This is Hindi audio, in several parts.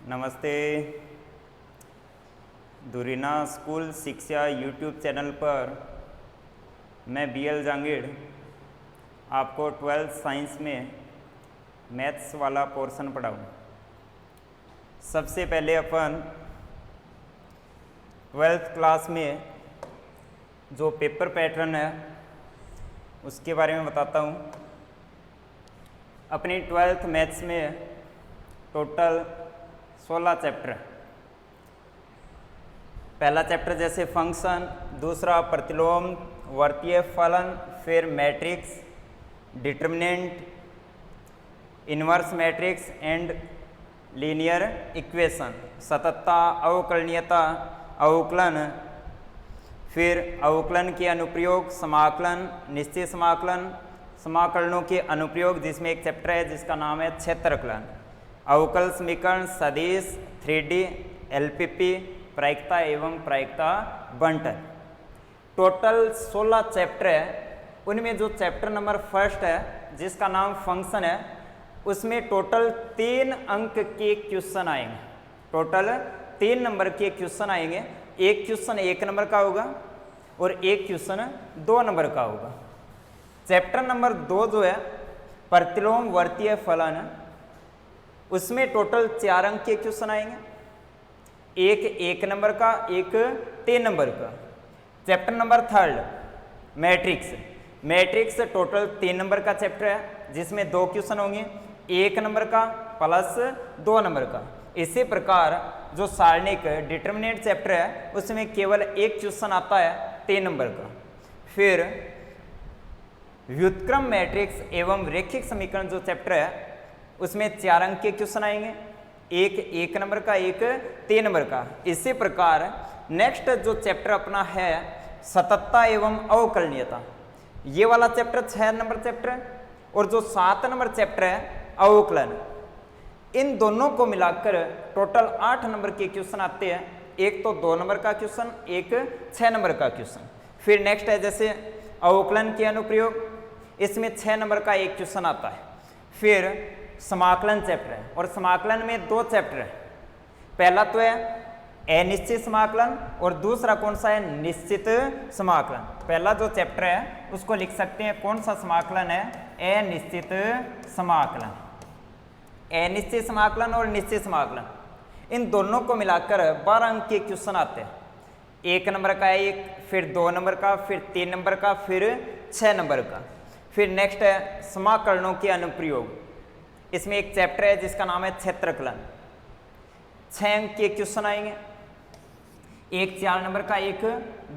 नमस्ते। दुरीना स्कूल शिक्षा यूट्यूब चैनल पर मैं BL जांगीड़ आपको 12th साइंस में मैथ्स वाला पोर्शन पढ़ाऊँ। सबसे पहले अपन 12th क्लास में जो पेपर पैटर्न है उसके बारे में बताता हूँ। अपनी 12th मैथ्स में टोटल 16 चैप्टर। पहला चैप्टर जैसे फंक्शन, दूसरा प्रतिलोम, वर्तीय फलन, फिर matrix, determinant, inverse matrix and linear equation, सततता, अवकलनीयता, अवकलन, फिर अवकलन के अनुप्रयोग, समाकलन, निश्चित समाकलन, समाकलनों के अनुप्रयोग जिसमें एक चैप्टर है जिसका नाम है क्षेत्रकलन, अवकल समीकरण, सदिश, 3D, LPP, प्रायिकता एवं प्रायिकता बंटन। टोटल 16 चैप्टर है। उनमें जो चैप्टर नंबर फर्स्ट है जिसका नाम फंक्शन है उसमें टोटल 3 अंक के क्वेश्चन आएंगे। टोटल 3 नंबर के क्वेश्चन आएंगे। एक क्वेश्चन 1 नंबर का होगा और एक क्वेश्चन 2 नंबर का होगा। चैप्टर नंबर 2 जो है प्रतिलोम वर्तीय फलन, उसमें टोटल 4 अंक के क्वेश्चन आएंगे। एक 1 नंबर का, एक 3 नंबर का। Chapter number 3 matrix. Matrix total 3 number का चैप्टर है जिसमें 2 क्वेश्चन होंगे, 1 नंबर का प्लस 2 नंबर का। इसी प्रकार जो सारणिक डिटर्मिनेंट चैप्टर है उसमें केवल एक क्वेश्चन आता है 3 नंबर का। फिर व्युत्क्रम मैट्रिक्स एवं रैखिक समीकरण जो चैप्टर है उसमें 4 अंक के क्वेश्चन आएंगे, एक 1 नंबर का, एक 3 नंबर का। इसी प्रकार नेक्स्ट जो चैप्टर अपना है सततता एवं अवकलनीयता, ये वाला चैप्टर 6 नंबर चैप्टर है। और जो 7 नंबर चैप्टर है अवकलन, इन दोनों को मिलाकर टोटल 8 नंबर के क्वेश्चन आते हैं। एक तो 2 नंबर का क्वेश्चन, एक 6 नंबर का क्वेश्चन। फिर नेक्स्ट है जैसे अवकलन के अनुप्रयोग, इसमें 6 नंबर का एक क्वेश्चन आता है। फिर समाकलन चैप्टर है और समाकलन में 2 चैप्टर है। पहला तो है अनिश्चित समाकलन और दूसरा कौन सा है, निश्चित समाकलन। पहला जो चैप्टर है उसको लिख सकते हैं कौन सा समाकलन है, अनिश्चित समाकलन। अनिश्चित समाकलन और निश्चित समाकलन, इन दोनों को मिलाकर 12 अंक के क्वेश्चन आते हैं। 1 नंबर का एक, फिर 2 नंबर का, फिर 3 नंबर का, फिर 6 नंबर का। फिर नेक्स्ट है समाकलनों के अनुप्रयोग, इसमें एक चैप्टर है जिसका नाम है क्षेत्रकलन। 6 अंक के क्वेश्चन आएंगे, एक 4 नंबर का, एक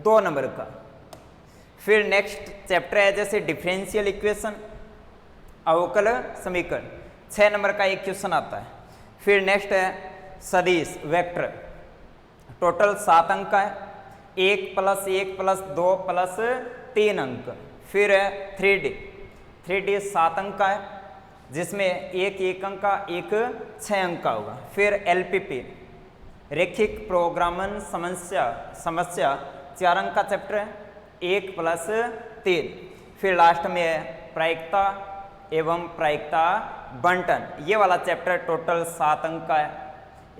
2 नंबर का। फिर नेक्स्ट चैप्टर है जैसे डिफरेंशियल इक्वेशन, अवकल समीकरण, 6 नंबर का एक क्वेश्चन आता है। फिर नेक्स्ट है सदिश वेक्टर, टोटल 7 अंक का है, 1 + 1 + 2 + 3 अंक। फिर है 3D 7 अंक का है जिसमें एक 1 अंक का, एक 6 अंक का होगा। फिर LPP रैखिक प्रोग्रामन समस्या 4 अंक का चैप्टर है, 1 + 3। फिर लास्ट में है प्रायिकता एवं प्रायिकता बंटन, ये वाला चैप्टर टोटल 7 अंक का है,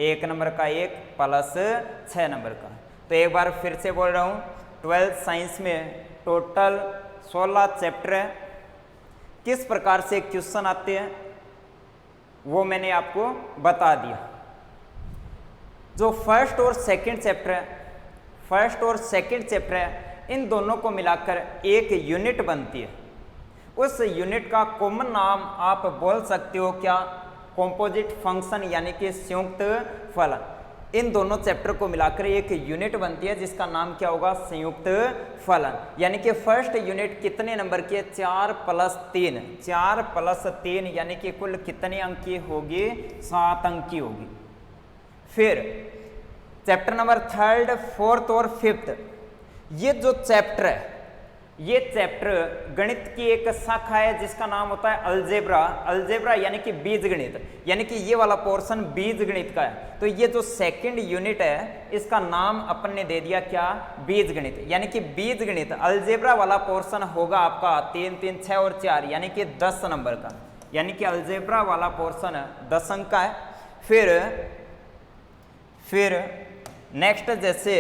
1 नंबर का, 1 + 6 नंबर का। तो एक बार फिर से बोल रहा हूँ, 12th साइंस में टोटल 16 चैप्टर है। किस प्रकार से क्वेश्चन आते हैं वो मैंने आपको बता दिया। जो फर्स्ट और सेकंड चैप्टर है, इन दोनों को मिलाकर एक यूनिट बनती है। उस यूनिट का कॉमन नाम आप बोल सकते हो क्या, कॉम्पोजिट फंक्शन यानी कि संयुक्त फलन। इन दोनों चैप्टर को मिलाकर एक यूनिट बनती है जिसका नाम क्या होगा, संयुक्त फलन। यानी कि फर्स्ट यूनिट कितने नंबर की है, 4 + 3, 4 + 3 यानी कि कुल कितने अंक की होगी, 7 अंक की होगी। फिर चैप्टर नंबर 3, 4 और 5, ये जो चैप्टर है ये चैप्टर गणित की एक शाखा है जिसका नाम होता है अलजेब्रा यानी कि बीजगणित, यानी कि ये वाला पोर्शन बीजगणित का है। तो ये जो सेकंड यूनिट है इसका नाम अपन ने दे दिया क्या, बीजगणित। यानी कि बीजगणित अलजेब्रा वाला पोर्शन होगा आपका 3, 3, 6 और 4 यानी कि 10 नंबर का, यानी कि अलजेब्रा वाला पोर्शन 10 अंक का है। फिर फिर नेक्स्ट जैसे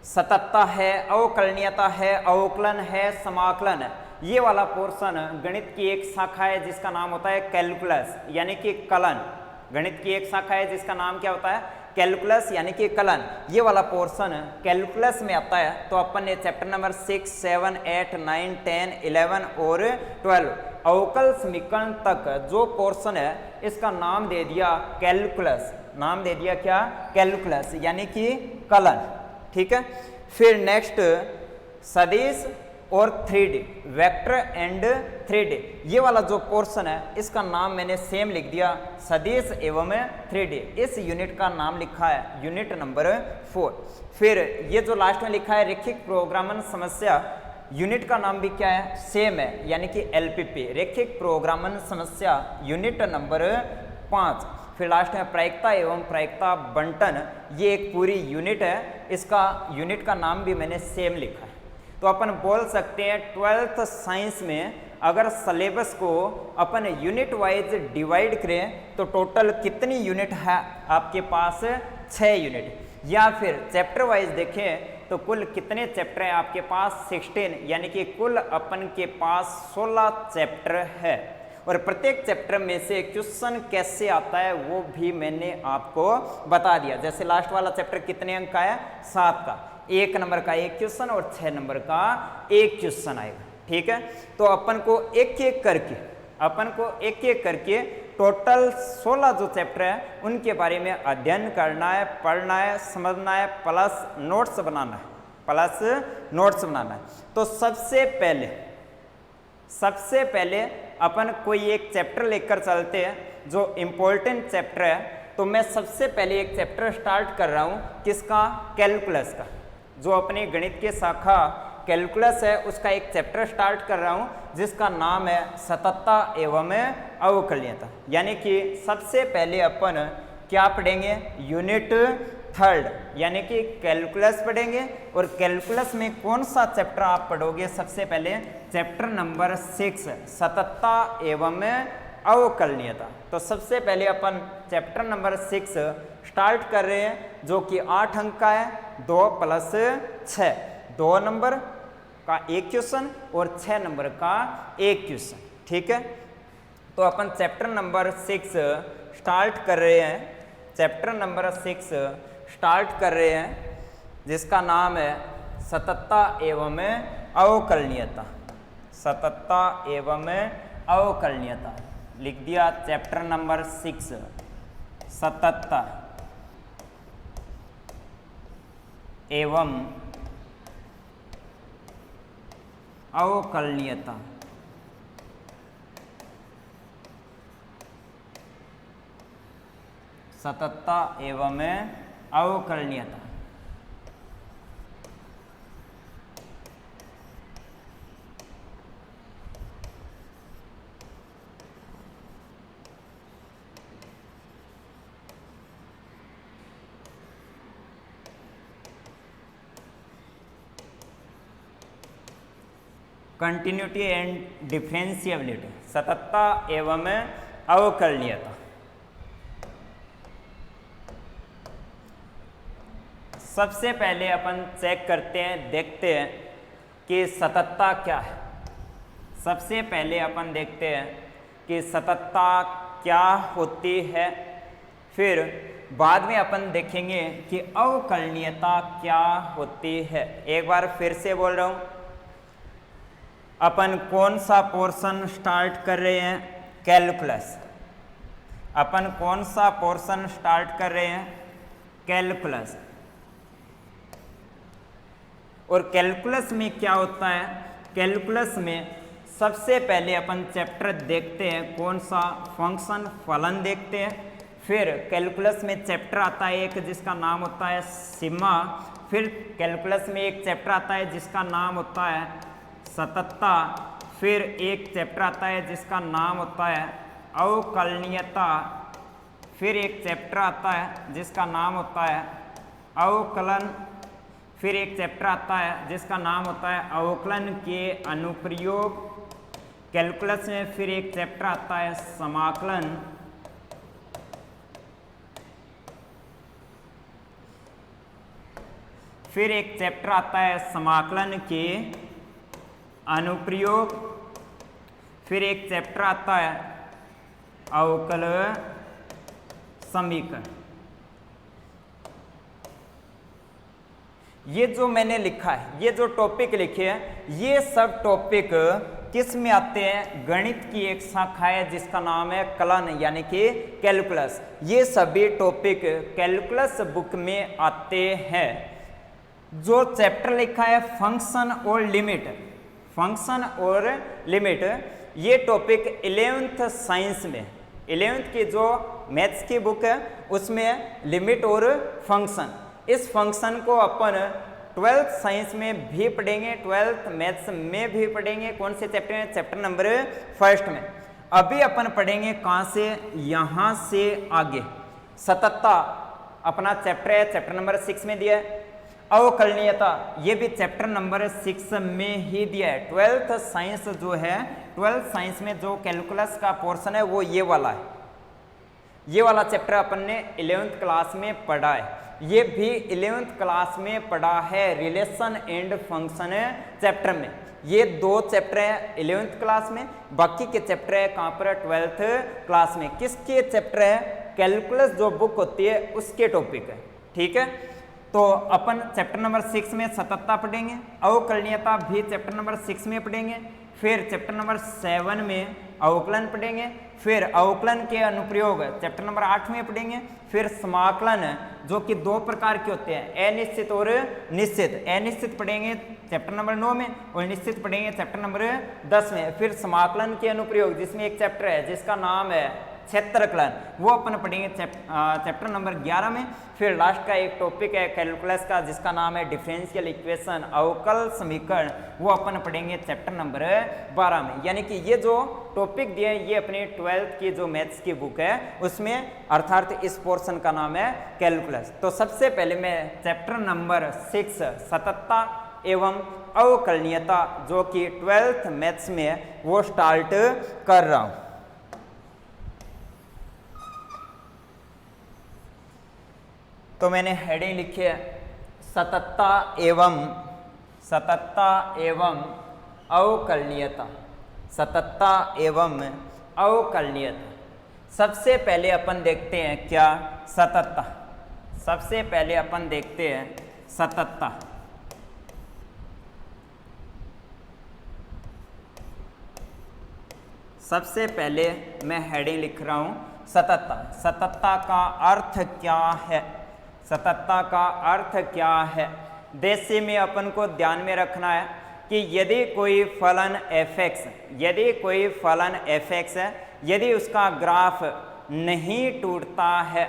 सततता है, अवकलनीयता है, अवकलन है, समाकलन है, ये वाला पोर्शन गणित की एक शाखा है जिसका नाम होता है कैलकुलस यानी कि कलन। गणित की एक शाखा है जिसका नाम क्या होता है? कैलकुलस यानी कि कलन। ये वाला पोर्शन कैलकुलस में आता है। तो अपन ने चैप्टर नंबर 6, 7, 8, 9, 10, 11 और 12 अवकल समीकरण तक जो पोर्शन है इसका नाम दे दिया कैलकुलस। नाम दे दिया क्या? कैलकुलस यानी कि कलन। ठीक है। फिर नेक्स्ट सदिश और 3D, वेक्टर एंड 3D, ये वाला जो पोर्शन है इसका नाम मैंने सेम लिख दिया, सदिश एवं 3D। इस यूनिट का नाम लिखा है यूनिट नंबर 4। फिर ये जो लास्ट में लिखा है रैखिक प्रोग्रामन समस्या, यूनिट का नाम भी क्या है? सेम है, यानी कि LPP, रैखिक प्रोग्रामन समस्या, यूनिट नंबर 5। फिर लास्ट में प्रायिकता एवं प्रायिकता बंटन, ये एक पूरी यूनिट है, इसका यूनिट का नाम भी मैंने सेम लिखा है। तो अपन बोल सकते हैं 12th साइंस में अगर सिलेबस को अपन यूनिट वाइज डिवाइड करें तो टोटल कितनी यूनिट है आपके पास? 6 यूनिट। या फिर चैप्टर वाइज देखें तो कुल कितने चैप्टर हैं आपके पास? 16, यानी कि कुल अपन के पास 16 चैप्टर है। और प्रत्येक चैप्टर में से क्वेश्चन कैसे आता है वो भी मैंने आपको बता दिया। जैसे लास्ट वाला चैप्टर कितने अंक का है? 7 का, 1 नंबर का 1 क्वेश्चन और 6 नंबर का 1 क्वेश्चन आएगा। ठीक है। तो अपन को एक एक करके टोटल 16 जो चैप्टर है उनके बारे में अध्ययन करना है, पढ़ना है, समझना है, प्लस नोट्स बनाना है। तो सबसे पहले अपन कोई एक चैप्टर लेकर चलते हैं जो इम्पोर्टेंट चैप्टर है। तो मैं सबसे पहले एक चैप्टर स्टार्ट कर रहा हूँ, किसका? कैलकुलस का। जो अपनी गणित के शाखा कैलकुलस है उसका एक चैप्टर स्टार्ट कर रहा हूँ जिसका नाम है सततता एवं अवकलनीयता। यानी कि सबसे पहले अपन क्या पढ़ेंगे? यूनिट 3rd यानी कि कैलकुलस पढ़ेंगे। और कैलकुलस में कौन सा चैप्टर आप पढ़ोगे? सबसे पहले चैप्टर नंबर 6, सततता एवं अवकलनीयता। तो सबसे पहले अपन चैप्टर नंबर 6 स्टार्ट कर रहे हैं जो कि 8 अंक का है, 2 + 6, 2 नंबर का 1 क्वेश्चन और 6 नंबर का 1 क्वेश्चन। ठीक है। तो अपन चैप्टर नंबर 6 स्टार्ट कर रहे हैं जिसका नाम है सततता एवं अवकलनीयता। लिख दिया चैप्टर नंबर 6 सततता एवं अवकलनीयता। सततता एवं अवकलनीयता। कंटिन्यूटी एंड डिफरेंशिएबिलिटी, सततता एवं अवकलनीयता। सबसे पहले अपन चेक करते हैं, देखते हैं कि सततता क्या है। सबसे पहले अपन देखते हैं कि सततता क्या होती है, फिर बाद में अपन देखेंगे कि अवकलनीयता क्या होती है। एक बार फिर से बोल रहा हूँ, अपन कौन सा पोर्शन स्टार्ट कर रहे हैं? कैलकुलस। अपन कौन सा पोर्शन स्टार्ट कर रहे हैं? कैलकुलस। और कैलकुलस में क्या होता है? कैलकुलस में सबसे पहले अपन चैप्टर देखते हैं कौन सा? फंक्शन, फलन देखते हैं। फिर कैलकुलस में चैप्टर आता है एक जिसका नाम होता है सिग्मा। फिर कैलकुलस में एक चैप्टर आता है जिसका नाम होता है सततता। फिर एक चैप्टर आता है जिसका नाम होता है अवकलनीयता। फिर एक चैप्टर आता है जिसका नाम होता है अवकलन। फिर एक चैप्टर आता है जिसका नाम होता है अवकलन के अनुप्रयोग कैलकुलस में। फिर एक चैप्टर आता है समाकलन। फिर एक चैप्टर आता है समाकलन के अनुप्रयोग, फिर एक चैप्टर आता है अवकल समीकरण। ये जो मैंने लिखा है, ये जो टॉपिक लिखे हैं, ये सब टॉपिक किस में आते हैं? गणित की एक शाखा है जिसका नाम है कलन यानी कि कैलकुलस। ये सभी टॉपिक कैलकुलस बुक में आते हैं। जो चैप्टर लिखा है फंक्शन और लिमिट, फंक्शन और लिमिट, ये टॉपिक 11th साइंस में, 11th की जो मैथ्स की बुक है उसमें लिमिट और फंक्शन, इस फंक्शन को अपन 12th साइंस में भी पढ़ेंगे, 12th मैथ्स में भी पढ़ेंगे। कौन से चैप्टर में? चैप्टर नंबर 1 में। अभी अपन पढ़ेंगे कहाँ से? यहाँ से आगे सततता अपना चैप्टर है, चैप्टर नंबर 6 में दिया है। अवकलनीयता ये भी चैप्टर नंबर 6 में ही दिया है। 12th साइंस जो है, 12th साइंस में जो कैलकुलस का पोर्शन है वो ये वाला है। ये वाला चैप्टर अपन ने 11th क्लास में पढ़ा है। ये भी 11th क्लास में पढ़ा है रिलेशन एंड फंक्शन चैप्टर में। ये 2 चैप्टर है 11th क्लास में, बाकी के चैप्टर है कहाँ पर? 12th क्लास में। किसके चैप्टर है? कैलकुलस जो बुक होती है उसके टॉपिक है। ठीक है, तो अपन चैप्टर नंबर 6 में सततता पढ़ेंगे, अवकलनीयता भी चैप्टर नंबर 6 में पढ़ेंगे, फिर चैप्टर नंबर 7 में अवकलन पढ़ेंगे, फिर अवकलन के अनुप्रयोग चैप्टर नंबर 8 में पढ़ेंगे, फिर समाकलन जो कि 2 प्रकार के होते हैं, अनिश्चित और निश्चित। अनिश्चित पढ़ेंगे चैप्टर नंबर 9 में और निश्चित पढ़ेंगे चैप्टर नंबर 10 में। फिर समाकलन के अनुप्रयोग जिसमें एक चैप्टर है जिसका नाम है क्षेत्रकलन, वो अपन पढ़ेंगे चैप्टर नंबर 11 में। फिर लास्ट का एक टॉपिक है कैलकुलस का जिसका नाम है डिफरेंशियल इक्वेशन, अवकल समीकरण, वो अपन पढ़ेंगे चैप्टर नंबर 12 में। यानी कि ये जो टॉपिक दिए हैं ये अपनी 12th की जो मैथ्स की बुक है उसमें, अर्थात इस पोर्शन का नाम है कैलकुलस। तो सबसे पहले मैं चैप्टर नंबर 6 सततता एवं अवकलनीयता जो कि 12th मैथ्स में है वो स्टार्ट कर रहा हूँ। तो मैंने हेडिंग लिखी है सततता एवं अवकलनीयता, सततता एवं अवकलनीयता। सबसे पहले अपन देखते हैं क्या? सततता। सबसे पहले अपन देखते हैं सततता। सबसे पहले मैं हेडिंग लिख रहा हूं सततता। सततता का अर्थ क्या है? सततता का अर्थ क्या है? देशी में अपन को ध्यान में रखना है कि यदि कोई फलन f(x), यदि कोई फलन f(x) है, यदि उसका ग्राफ नहीं टूटता है,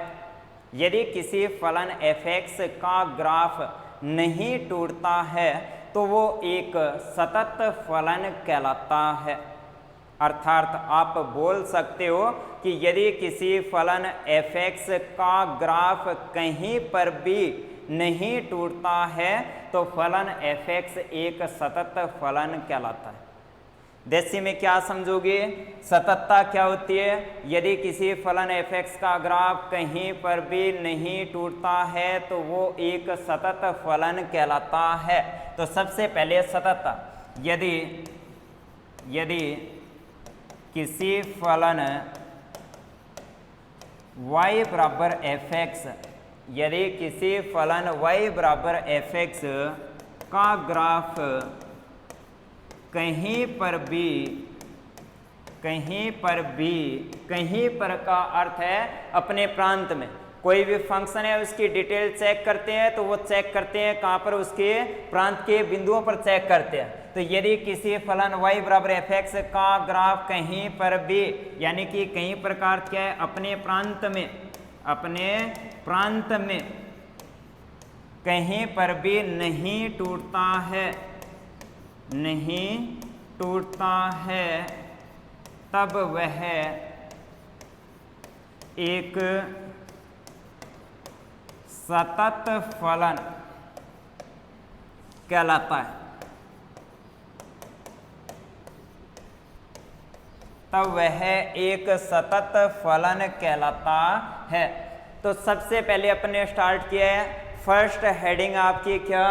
यदि किसी फलन f(x) का ग्राफ नहीं टूटता है तो वो एक सतत फलन कहलाता है। अर्थात आप बोल सकते हो कि यदि किसी फलन f(x) का ग्राफ कहीं पर भी नहीं टूटता है तो फलन f(x) एक सतत फलन कहलाता है। देशी में क्या समझोगे? सततता क्या होती है? यदि किसी फलन f(x) का ग्राफ कहीं पर भी नहीं टूटता है तो वो एक सतत फलन कहलाता है। तो सबसे पहले सततता, यदि किसी फलन y बराबर f(x), यदि किसी फलन y बराबर f(x) का ग्राफ कहीं पर का अर्थ है अपने प्रांत में, कोई भी फंक्शन है उसकी डिटेल चेक करते हैं तो वो चेक करते हैं कहाँ पर? उसके प्रांत के बिंदुओं पर चेक करते हैं। तो यदि किसी फलन y बराबर f(x) का ग्राफ कहीं पर भी, यानी कि कहीं प्रकार क्या है? अपने प्रांत में कहीं पर भी नहीं टूटता है, तब वह एक सतत फलन कहलाता है। तब वह एक सतत फलन कहलाता है। तो सबसे पहले अपने स्टार्ट किया है फर्स्ट हेडिंग आपकी क्या,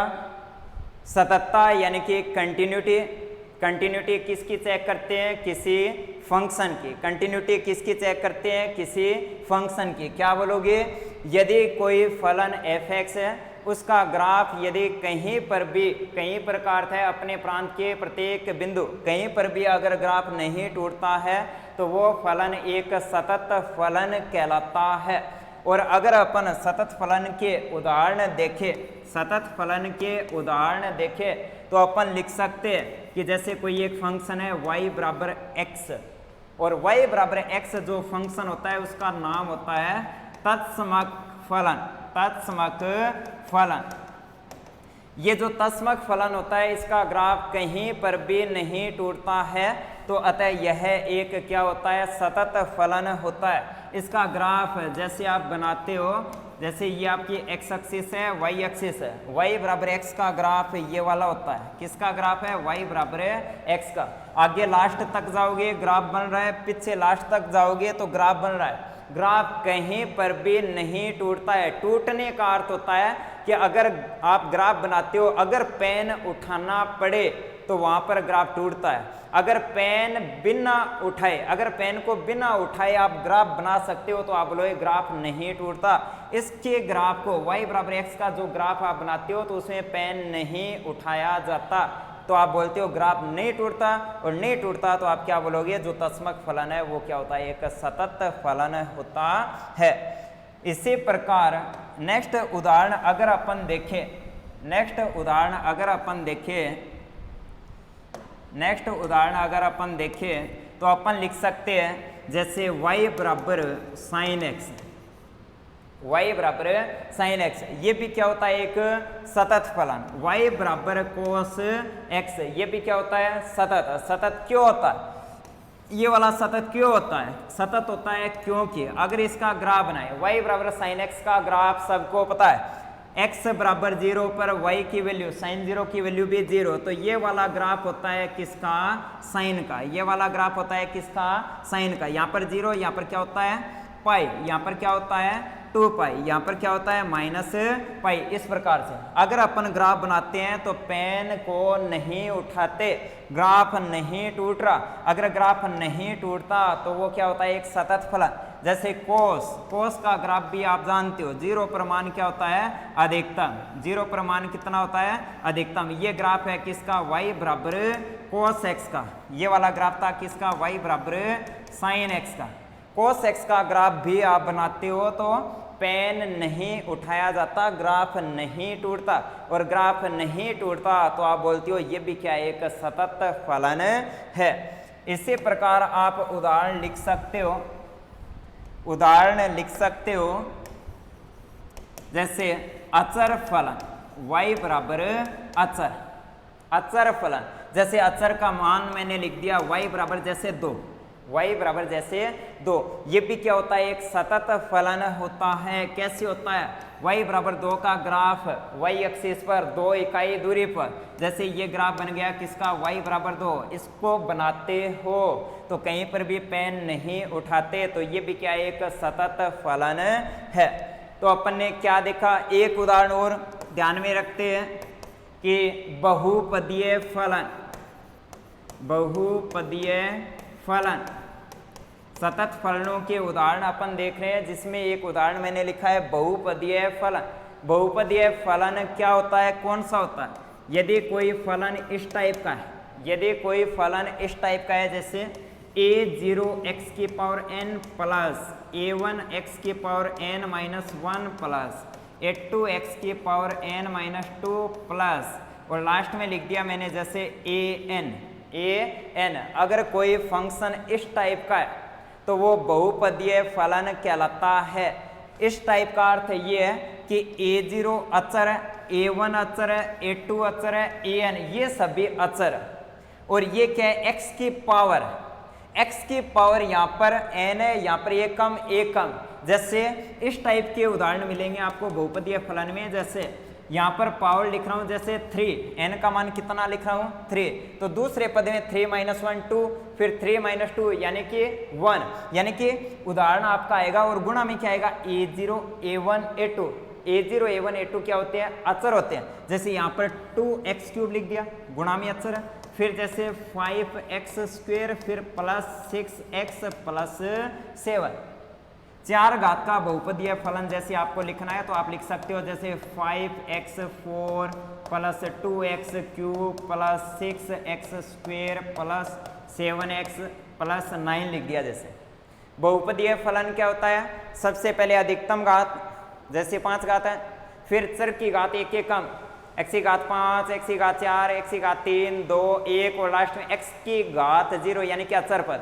सततता यानी कि कंटिन्यूटी। कंटिन्यूटी किसकी चेक करते हैं, किसी फंक्शन की। कंटिन्यूटी किसकी चेक करते हैं, किसी फंक्शन की। क्या बोलोगे, यदि कोई फलन f(x) है, उसका ग्राफ यदि कहीं पर भी, कहीं पर का अर्थ है अपने प्रांत के प्रत्येक बिंदु, कहीं पर भी अगर ग्राफ नहीं टूटता है तो वो फलन एक सतत फलन कहलाता है। और अगर अपन सतत फलन के उदाहरण देखें, सतत फलन के उदाहरण देखें तो अपन लिख सकते हैं कि जैसे कोई एक फंक्शन है y बराबर x, और y बराबर x जो फंक्शन होता है उसका नाम होता है तत्समक फलन। तत्समक फलन, ये जो तत्समक फलन होता है इसका ग्राफ कहीं पर भी नहीं टूटता है, तो अतः यह एक क्या होता है, सतत फलन होता है। इसका ग्राफ जैसे आप बनाते हो, जैसे ये आपकी x एक्सिस है, y एक्सिस है, y बराबर x का ग्राफ ये वाला होता है। किसका ग्राफ है, y बराबर x का। आगे लास्ट तक जाओगे ग्राफ बन रहा है, पीछे लास्ट तक जाओगे तो ग्राफ बन रहा है। ग्राफ कहीं पर भी नहीं टूटता है। टूटने का अर्थ होता है कि अगर आप ग्राफ बनाते हो, अगर पेन उठाना पड़े तो वहां पर ग्राफ टूटता है। अगर पेन बिना उठाए, अगर पेन को बिना उठाए आप ग्राफ बना सकते हो तो आप बोलोगे ग्राफ नहीं टूटता। इसके ग्राफ को y बराबर x का जो ग्राफ आप बनाते हो तो उसमें पेन नहीं उठाया जाता, तो आप बोलते हो ग्राफ नहीं टूटता। और नहीं टूटता तो आप क्या बोलोगे, जो तत्समक फलन है वो क्या होता है, एक सतत फलन होता है। इसी प्रकार नेक्स्ट उदाहरण अगर अपन देखें, नेक्स्ट उदाहरण अगर अपन देखें, नेक्स्ट उदाहरण अगर अपन देखें तो अपन लिख सकते हैं जैसे y बराबर साइन x, y बराबर साइन x, ये भी क्या होता है, एक सतत फलन। y बराबर कोस x, ये भी क्या होता है, सतत। सतत क्यों होता है, ये वाला सतत क्यों होता है, सतत होता है क्योंकि अगर इसका ग्राफ बनाए, y बराबर साइन x का ग्राफ सबको पता है, x बराबर 0 पर y की वैल्यू, साइन 0 की वैल्यू भी 0, तो ये वाला ग्राफ होता है किसका, साइन का। ये वाला ग्राफ होता है किसका, साइन का। यहाँ पर 0, यहाँ पर क्या होता है पाई, यहाँ पर क्या होता है 2 पाई, यहाँ पर क्या होता है माइनस पाई। इस प्रकार से अगर अपन ग्राफ बनाते हैं तो पेन को नहीं उठाते, ग्राफ नहीं टूट रहा। अगर ग्राफ नहीं टूटता तो वो क्या होता है, एक सतत फलन। जैसे कोस, कोस का ग्राफ भी आप जानते हो, 0 पर मान क्या होता है, अधिकतम। 0 पर मान कितना होता है, अधिकतम। ये ग्राफ है किसका, y बराबर कोस x का। ये वाला ग्राफ था किसका, y बराबर साइन x का। कोस x का ग्राफ भी आप बनाते हो तो पेन नहीं उठाया जाता, ग्राफ नहीं टूटता। और ग्राफ नहीं टूटता तो आप बोलते हो ये भी क्या है, एक सतत फलन है। इसी प्रकार आप उदाहरण लिख सकते हो, उदाहरण लिख सकते हो जैसे अचर फलन, y बराबर अचर, अचर फलन। जैसे अचर का मान मैंने लिख दिया y बराबर जैसे 2, y बराबर जैसे 2, ये भी क्या होता है, एक सतत फलन होता है। कैसे होता है, y बराबर 2 का ग्राफ y एक्सिस पर 2 इकाई दूरी पर, जैसे ये ग्राफ बन गया किसका, y बराबर 2। इसको बनाते हो तो कहीं पर भी पेन नहीं उठाते, तो ये भी क्या एक सतत फलन है। तो अपन ने क्या देखा, एक उदाहरण और ध्यान में रखते हैं कि बहुपदीय फलन, बहुपदीय फलन, सतत फलनों के उदाहरण अपन देख रहे हैं, जिसमें एक उदाहरण मैंने लिखा है बहुपदीय फलन। बहुपदीय फलन क्या होता है, कौन सा होता है, यदि कोई फलन इस टाइप का है, यदि कोई फलन इस टाइप का है, जैसे a0 x की power n plus a1 x की power n minus 1 plus a2 x की पावर n माइनस 2 प्लस, और लास्ट में लिख दिया मैंने जैसे an। अगर कोई फंक्शन इस टाइप का है तो वो बहुपदीय फलन कहलाता है। इस टाइप का अर्थ ये है कि a0 अचर है, a1 अचर है, a2 अचर है, an ये सभी अचर है, और ये क्या है, x की पावर, x की पावर यहाँ पर n है, यहाँ पर ये कम a कम। जैसे इस टाइप के उदाहरण मिलेंगे आपको बहुपदीय फलन में। जैसे यहाँ पर पावर लिख रहा हूँ जैसे 3, n का मान कितना लिख रहा हूँ 3, तो दूसरे पद में 3 माइनस 1 2, फिर 3 माइनस 2 यानी कि 1, यानी कि उदाहरण आपका आएगा और गुणा में क्या आएगा a0 a1 a2। a0 a1 a2 क्या होते हैं, अचर होते हैं। जैसे यहाँ पर 2x³ लिख दिया, गुणा में अचर है। फिर जैसे 5x², फिर +6x + 7, 4 घात का बहुपदीय फलन जैसे आपको लिखना है तो आप लिख सकते हो, जैसे 5x4 + 2x³ + 6x² + 7x + 9 लिख दिया। जैसे बहुपदीय फलन क्या होता है, सबसे पहले अधिकतम घात जैसे 5 घात है, फिर चर की घात एक एक कम, x की घात 5, x की घात 4, x की घात 3, 2, 1 और लास्ट में x की घात 0 यानी कि अचर पद,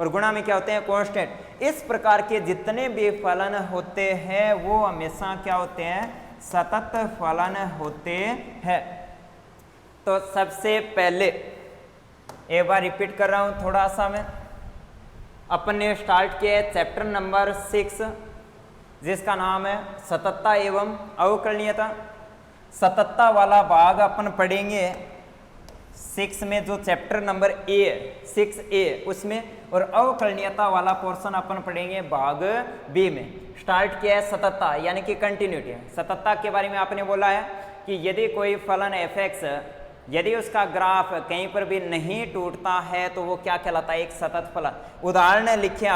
और गुणा में क्या होते हैं, कांस्टेंट। इस प्रकार के जितने भी फलन होते हैं वो हमेशा क्या होते हैं, सतत फलन होते हैं। तो सबसे पहले एक बार रिपीट कर रहा हूं थोड़ा सा मैं, अपन ने स्टार्ट किया है चैप्टर नंबर 6 जिसका नाम है सततता एवं अवकलनीयता। सततता वाला भाग अपन पढ़ेंगे 6 में, जो चैप्टर नंबर 6A उसमें, और अवकलनीयता वाला पोर्शन अपन पढ़ेंगे भाग B में। स्टार्ट किया है सततता यानी कि कंटिन्यूटी। सततता के बारे में आपने बोला है कि यदि कोई फलन f(x) यदि उसका ग्राफ कहीं पर भी नहीं टूटता है तो वो क्या कहलाता है, एक सतत फलन। उदाहरण लिखे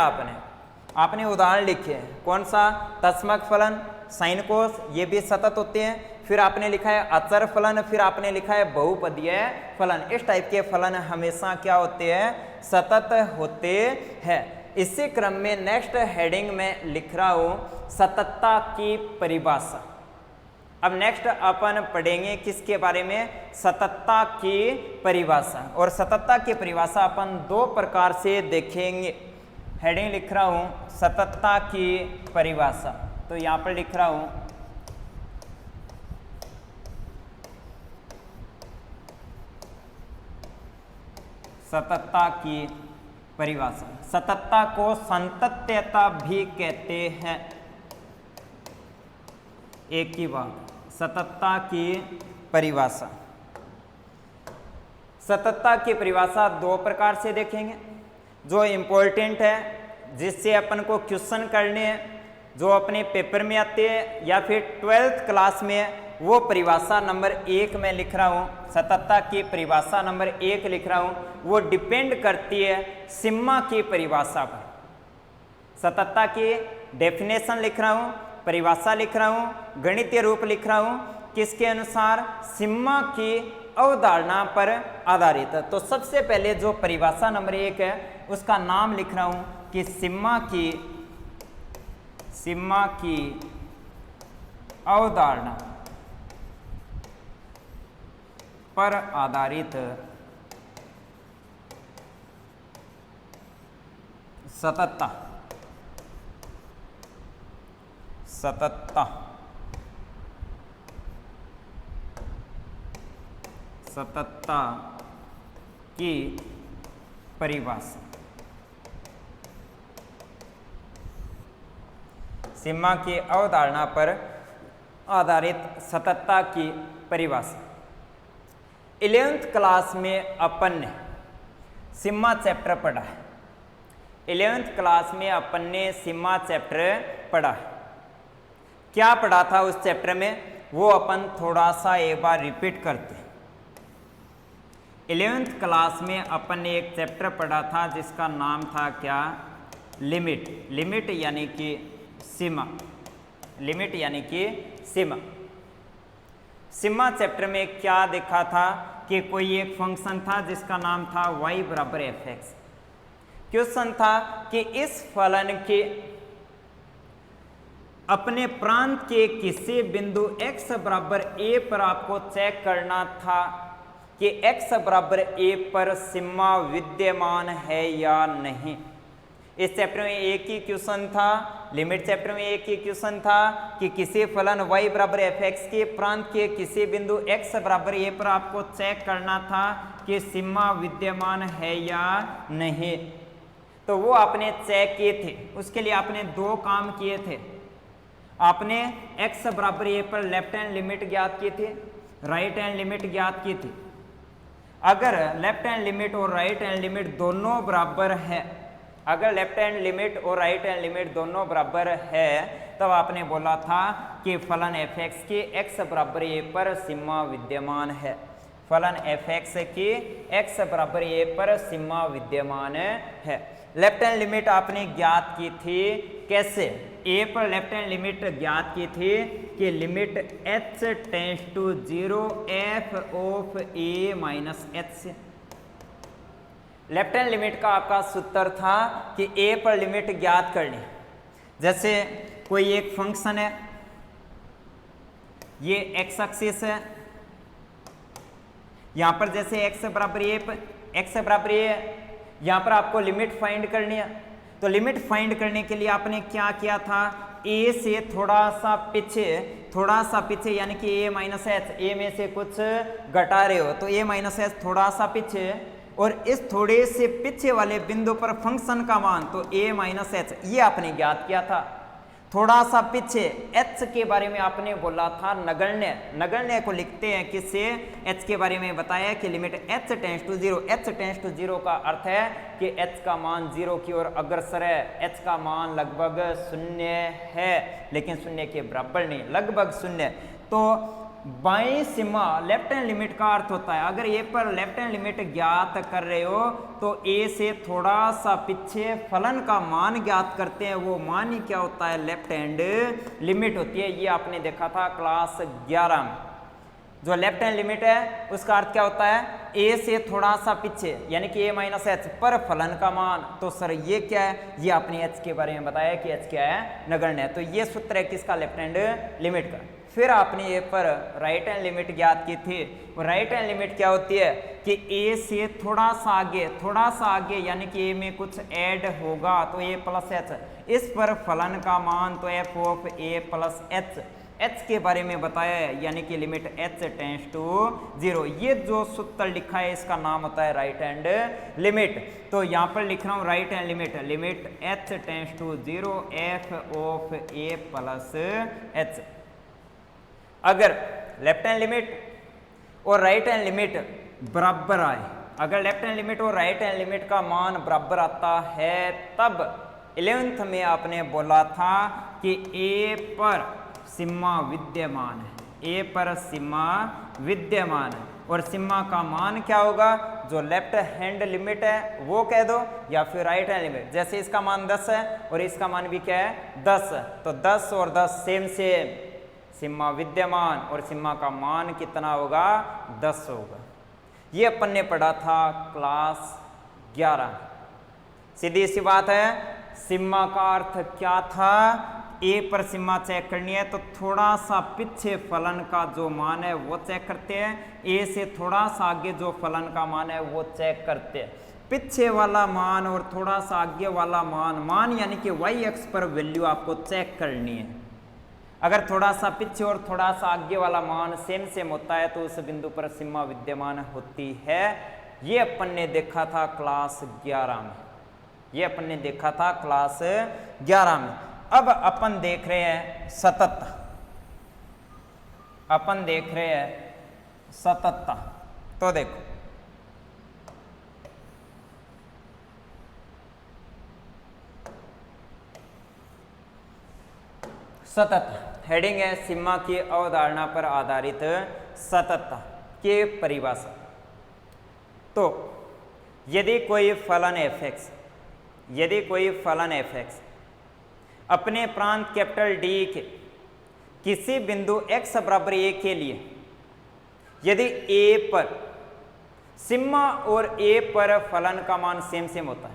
आपने उदाहरण लिखे, कौन सा, तस्मक फलन, साइन कोस, ये भी सतत होते हैं। फिर आपने लिखा है अचर फलन, फिर आपने लिखा है बहुपदीय फलन। इस टाइप के फलन हमेशा क्या होते हैं, सतत होते हैं। इसी क्रम में नेक्स्ट हेडिंग में लिख रहा हूं सततता की परिभाषा। अब नेक्स्ट अपन पढ़ेंगे किसके बारे में, सततता की परिभाषा। और सततता की परिभाषा अपन 2 प्रकार से देखेंगे। हेडिंग लिख रहा हूं सततता की परिभाषा, तो यहां पर लिख रहा हूं सततता की परिभाषा। सततता को संतत्यता भी कहते हैं, एक ही बात, सततता की परिभाषा। सततता की परिभाषा 2 प्रकार से देखेंगे। जो इम्पोर्टेंट है, जिससे अपन को क्वेश्चन करने हैं, जो अपने पेपर में आते हैं या फिर 12th क्लास में, वो परिभाषा नंबर 1 में लिख रहा हूँ। सततता की परिभाषा नंबर 1 लिख रहा हूँ, वो डिपेंड करती है सिम्मा की परिभाषा पर। सततता की डेफिनेशन लिख रहा हूँ, परिभाषा लिख रहा हूँ, गणितीय रूप लिख रहा हूँ, किसके अनुसार, सिम्मा की अवधारणा पर आधारित। तो सबसे पहले जो परिभाषा नंबर 1 है उसका नाम लिख रहा हूँ कि सिम्मा की अवधारणा पर आधारित सततता की परिभाषा। सिम्मा की अवधारणा पर आधारित सततता की परिभाषा। 11th क्लास में अपन ने सिम्मा चैप्टर पढ़ा है। 11th क्लास में अपन ने सिम्मा चैप्टर पढ़ा है। क्या पढ़ा था उस चैप्टर में, वो अपन थोड़ा सा एक बार रिपीट करते हैं। 11th क्लास में अपन ने एक चैप्टर पढ़ा था जिसका नाम था क्या, लिमिट यानी कि सीमा। लिमिट यानी कि सीमा। सिम्मा चैप्टर में क्या देखा था कि कोई एक फंक्शन था जिसका नाम था y = f(x). क्वेश्चन था कि इस फलन के अपने प्रांत के किसी बिंदु x = a पर आपको चेक करना था कि x = a पर सिम्मा विद्यमान है या नहीं। इस चैप्टर में एक ही क्वेश्चन था, लिमिट चैप्टर में एक ही क्वेश्चन था कि किसी फलन y = f(x) के प्रांत के किसी बिंदु x = a पर आपको चेक करना था कि सिम्मा विद्यमान है या नहीं। तो वो आपने चेक किए थे, उसके लिए आपने 2 काम किए थे। आपने x = a पर लेफ्ट हैंड लिमिट ज्ञात की थी, राइट हैंड लिमिट ज्ञात की थी। अगर लेफ्ट हैंड लिमिट और राइट हैंड लिमिट दोनों बराबर है, अगर लेफ्ट हैंड लिमिट और राइट हैंड लिमिट दोनों बराबर है तब आपने बोला था कि फलन एफ एक्स की एक्स बराबर ए पर सीमा विद्यमान है। फलन एफ एक्स की एक्स बराबर ए पर सीमा विद्यमान है। लेफ्ट हैंड लिमिट आपने ज्ञात की थी कैसे? ए पर लेफ्ट हैंड लिमिट ज्ञात की थी कि limit h tends to 0 f of a minus h से। लेफ्ट हैंड लिमिट का आपका सूत्र था कि a पर लिमिट ज्ञात करनी। जैसे कोई एक फंक्शन है, ये x एक्सिस है, यहां पर जैसे x बराबर a, यहां पर आपको लिमिट फाइंड करनी है। तो लिमिट फाइंड करने के लिए आपने क्या किया था? a से थोड़ा सा पीछे यानी कि a माइनस एच, a में से कुछ घटा रहे हो तो a माइनस एच थोड़ा सा पीछे, और इस थोड़े से पीछे वाले बिंदु पर फंक्शन का मान तो a माइनस एच ये आपने ज्ञात किया था। थोड़ा सा पीछे h के बारे में आपने बोला था नगण्य को लिखते हैं किससे? h के बारे में बताया कि limit h tends to 0, h tends to 0 का अर्थ है कि h का मान 0 की ओर अग्रसर है। h का मान लगभग 0 है, लेकिन 0 के बराबर नहीं, लगभग 0। तो बाईं सीमा लेफ्ट हैंड लिमिट का अर्थ होता है, अगर ए पर लेफ्ट हैंड लिमिट ज्ञात कर रहे हो तो ए से थोड़ा सा पीछे फलन का मान ज्ञात करते हैं, वो मान ही क्या होता है? लेफ्ट हैंड लिमिट होती है। ये आपने देखा था क्लास 11 में। जो लेफ्ट हैंड लिमिट है उसका अर्थ क्या होता है? ए से थोड़ा सा पीछे यानी कि a माइनस एच पर फलन का मान। तो सर ये क्या है? ये आपने h के बारे में बताया कि h क्या है? नगण्य है। तो ये सूत्र है किसका? लेफ्ट हैंड लिमिट का। फिर आपने ए पर राइट हैंड लिमिट ज्ञात की थी। राइट हैंड लिमिट क्या होती है कि a से थोड़ा सा आगे यानी कि a में कुछ ऐड होगा तो a प्लस एच, इस पर फलन का मान तो f of a plus H, h के बारे में बताया है यानी कि लिमिट h टेंड्स टू 0। ये जो सूत्र लिखा है इसका नाम होता है राइट हैंड लिमिट। तो यहाँ पर लिख रहा हूँ right hand limit h tends to 0 f of a plus h। अगर लेफ्ट हैंड लिमिट और राइट हैंड लिमिट बराबर आए, अगर लेफ्ट हैंड लिमिट और राइट हैंड लिमिट का मान बराबर आता है तब 11th में आपने बोला था कि a पर सीमा विद्यमान है, a पर सीमा विद्यमान है। और सीमा का मान क्या होगा? जो लेफ्ट हैंड लिमिट है वो कह दो या फिर राइट हैंड लिमिट। जैसे इसका मान 10 है और इसका मान भी क्या है? 10, तो 10 और 10 सेम सीमा विद्यमान, और सीमा का मान कितना होगा? 10 होगा। ये अपन ने पढ़ा था क्लास 11। सीधी सी बात है, सीमा का अर्थ क्या था? ए पर सीमा चेक करनी है तो थोड़ा सा पीछे फलन का जो मान है वो चेक करते हैं, ए से थोड़ा सा आगे जो फलन का मान है वो चेक करते हैं। पीछे वाला मान और थोड़ा सा आगे वाला मान यानी कि y एक्स पर वैल्यू आपको चेक करनी है। अगर थोड़ा सा पीछे और थोड़ा सा आगे वाला मान सेम होता है तो उस बिंदु पर सीमा विद्यमान होती है। ये अपन ने देखा था क्लास 11 में, ये अपन ने देखा था क्लास 11 में। अब अपन देख रहे हैं सततता, अपन देख रहे हैं सततता। तो देखो सतत हेडिंग है सीमा की अवधारणा पर आधारित सततता की परिभाषा। तो यदि कोई फलन f x अपने प्रांत कैपिटल D के किसी बिंदु x बराबर a के लिए यदि a पर सीमा और a पर फलन का मान सेम होता है,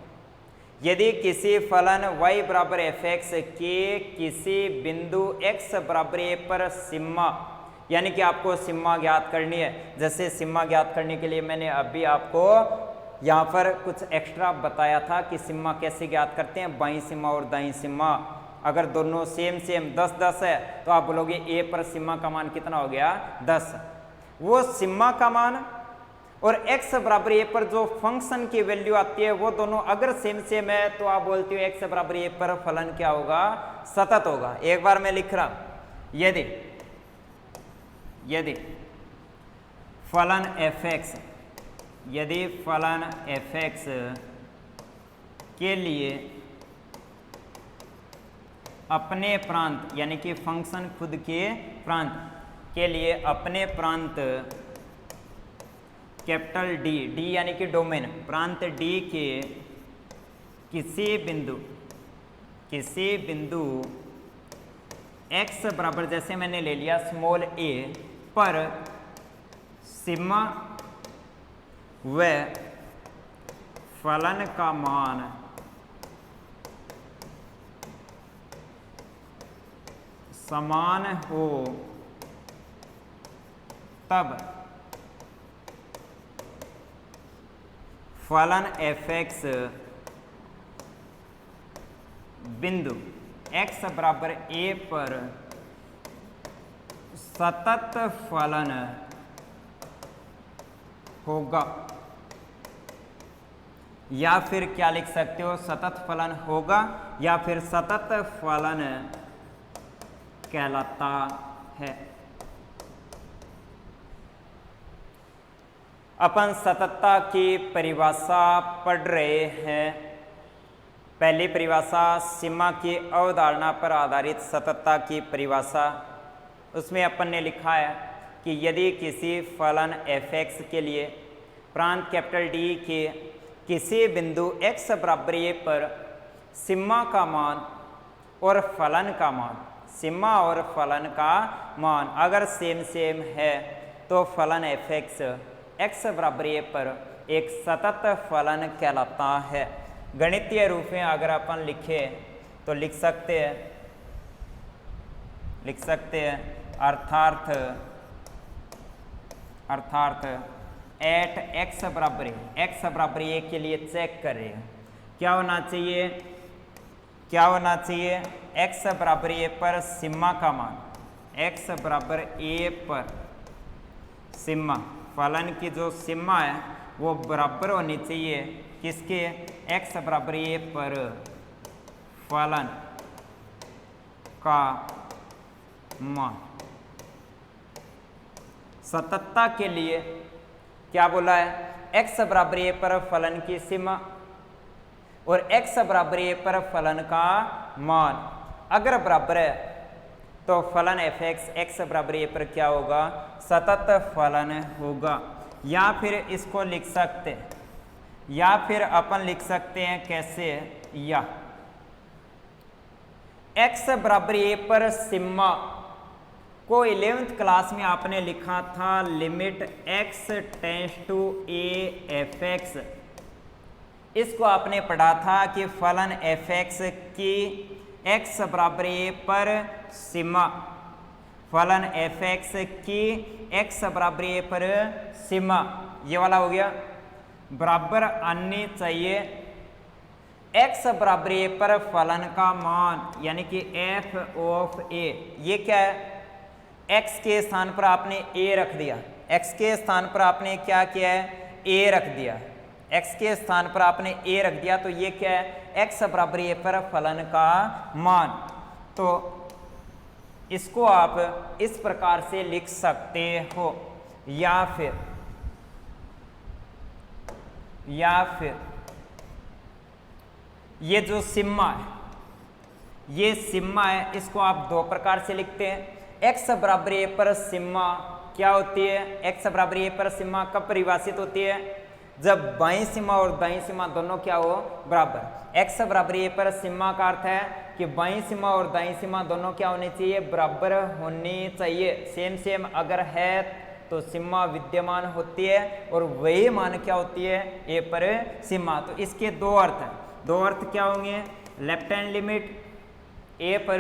यदि किसी फलन y बराबर एफ एक्स के किसी बिंदु x बराबर a पर सीमा, यानी कि आपको सीमा ज्ञात करनी है। जैसे सीमा ज्ञात करने के लिए मैंने अभी आपको यहाँ पर कुछ एक्स्ट्रा बताया था कि सीमा कैसे ज्ञात करते हैं, बाईं सीमा और दाईं सीमा। अगर दोनों सेम 10-10 है तो आप बोलोगे a पर सीमा का मान कितना हो गया? 10। वो सीमा का मान और x बराबर a पर जो फंक्शन की वैल्यू आती है वो दोनों अगर सेम है तो आप बोलते हो x बराबर a पर फलन क्या होगा? सतत होगा। एक बार मैं लिख रहा हूं, यदि फलन f x के लिए अपने प्रांत, यानी कि फंक्शन खुद के प्रांत के लिए अपने प्रांत कैपिटल डी, डी यानी कि डोमेन, प्रांत डी के किसी बिंदु x बराबर, जैसे मैंने ले लिया स्मॉल a पर सिग्मा व फलन का मान समान हो तब फलन f(x) बिंदु x बराबर a पर सतत फलन होगा, या फिर क्या लिख सकते हो, सतत फलन होगा या फिर सतत फलन कहलाता है। अपन सततता की परिभाषा पढ़ रहे हैं। पहली परिभाषा सीमा की अवधारणा पर आधारित सततता की परिभाषा, उसमें अपन ने लिखा है कि यदि किसी फलन f(x) के लिए प्रांत कैपिटल डी के किसी बिंदु x बराबर a पर सिग्मा का मान और फलन का मान, सिग्मा और फलन का मान अगर सेम है तो फलन f(x) x बराबर a पर एक सतत फलन कहलाता है। गणितीय रूप में अगर अपन लिखे तो लिख सकते हैं अर्थात एट x बराबर a के लिए चेक कर रहे हैं क्या होना चाहिए, x बराबर a पर सिग्मा का मान, x बराबर a पर सिग्मा, फलन की जो सिग्मा है वो बराबर होनी चाहिए किसके, x बराबर a पर फलन का मान। सततता के लिए क्या बोला है, x बराबर a पर फलन की सीमा और x बराबर a पर फलन का मान अगर बराबर है तो फलन f(x) x बराबर a पर क्या होगा, सतत फलन होगा। या फिर इसको लिख सकते हैं, या फिर अपन लिख सकते हैं कैसे, या x बराबर a पर सिग्मा को 11th क्लास में आपने लिखा था limit x tends to a f(x), इसको आपने पढ़ा था कि फलन f(x) की x बराबर a पर सीमा, फलन f(x) की x बराबर a पर सीमा, ये वाला हो गया, बराबर आनी चाहिए x बराबर a पर फलन का मान यानी कि f(a), ये क्या है, x के स्थान पर आपने a रख दिया, x के स्थान पर आपने क्या किया है, a रख दिया, x के स्थान पर आपने a रख दिया, तो ये क्या है, x बराबर a पर फलन का मान। तो इसको आप इस प्रकार से लिख सकते हो, या फिर ये जो सिग्मा है, ये सिग्मा है, इसको आप दो प्रकार से लिखते हैं। x बराबर a पर सिग्मा क्या होती है, x बराबर a पर सिग्मा कब परिभाषित होती है, जब बाईं सीमा और दाईं सीमा दोनों क्या हो, बराबर। x बराबर a पर सिग्मा का अर्थ है कि बाईं सीमा और दाईं सीमा दोनों क्या होनी चाहिए, बराबर होनी चाहिए। सेम अगर है तो सिग्मा विद्यमान होती है और वही मान क्या होती है, a पर सिग्मा। तो इसके दो अर्थ हैं, दो अर्थ क्या होंगे, लेफ्ट हैंड लिमिट, a पर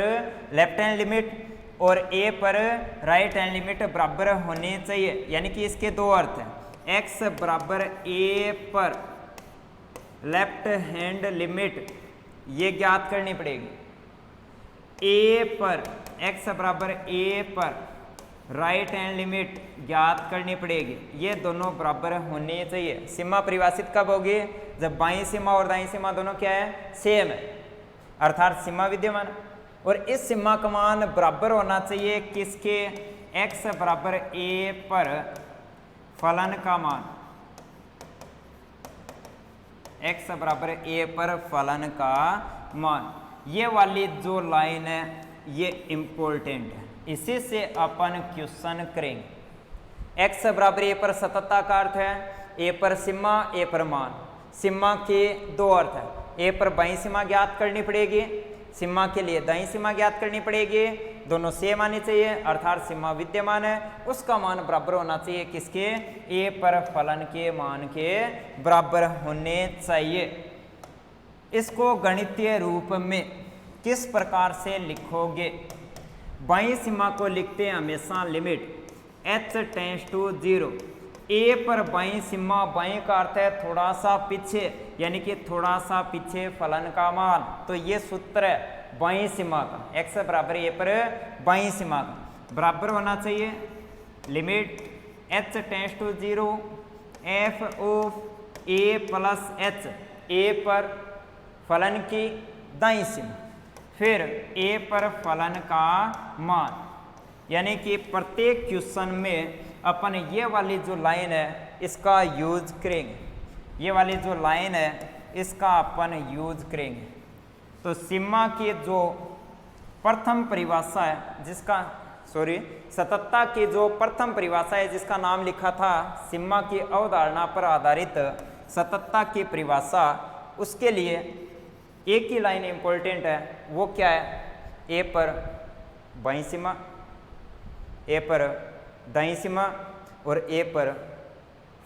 लेफ्ट हैंड लिमिट और a पर राइट हैंड लिमिट बराबर होनी चाहिए, यानी कि इसके दो अर्थ हैं, x बराबर a पर लेफ्ट हैंड लिमिट ये ज्ञात करनी पड़ेगी, a पर x बराबर a पर राइट हैंड लिमिट ज्ञात करनी पड़ेगी, ये दोनों बराबर होनी चाहिए। सीमा परिभाषित कब होगी, जब बाईं सीमा और दाईं सीमा दोनों क्या है, सेम है, अर्थात सीमा विद्यमान, और इस सीमा का मान बराबर होना चाहिए किसके, x बराबर a पर फलन का मान, x बराबर a पर फलन का मान। ये वाली जो लाइन है ये इम्पोर्टेंट है, इसी से अपन क्वेश्चन करेंगे। x बराबर a पर सततता का अर्थ है a पर सीमा a पर मान। सीमा के दो अर्थ है, a पर बाईं सीमा ज्ञात करनी पड़ेगी, सीमा के लिए दाईं सीमा ज्ञात करनी पड़ेगी, दोनों सेम आनी चाहिए अर्थात सीमा विद्यमान है, उसका मान बराबर होना चाहिए किसके, a पर फलन के मान के बराबर होने चाहिए। इसको गणितीय रूप में किस प्रकार से लिखोगे, बाईं सीमा को लिखते हैं हमेशा limit h tends to 0। a पर बाईं सीमा, बाईं का अर्थ है थोड़ा सा पीछे, यानी कि थोड़ा सा पीछे फलन का मान। तो ये सूत्र है बाईं सीमा का, x बराबर a पर बाईं सीमा का बराबर होना चाहिए limit h tends to 0 f of a plus h, a पर फलन की दाईं सीमा फिर a पर फलन का मान। यानी कि प्रत्येक क्वेश्चन में अपन ये वाली जो लाइन है इसका यूज करेंगे, ये वाली जो लाइन है इसका अपन यूज करेंगे। तो सीमा की जो प्रथम परिभाषा है जिसका सततता की जो प्रथम परिभाषा है जिसका नाम लिखा था सीमा की अवधारणा पर आधारित सततता की परिभाषा, उसके लिए एक ही लाइन इंपॉर्टेंट है, वो क्या है, a पर बाईं सीमा, a पर दाईं सीमा और a पर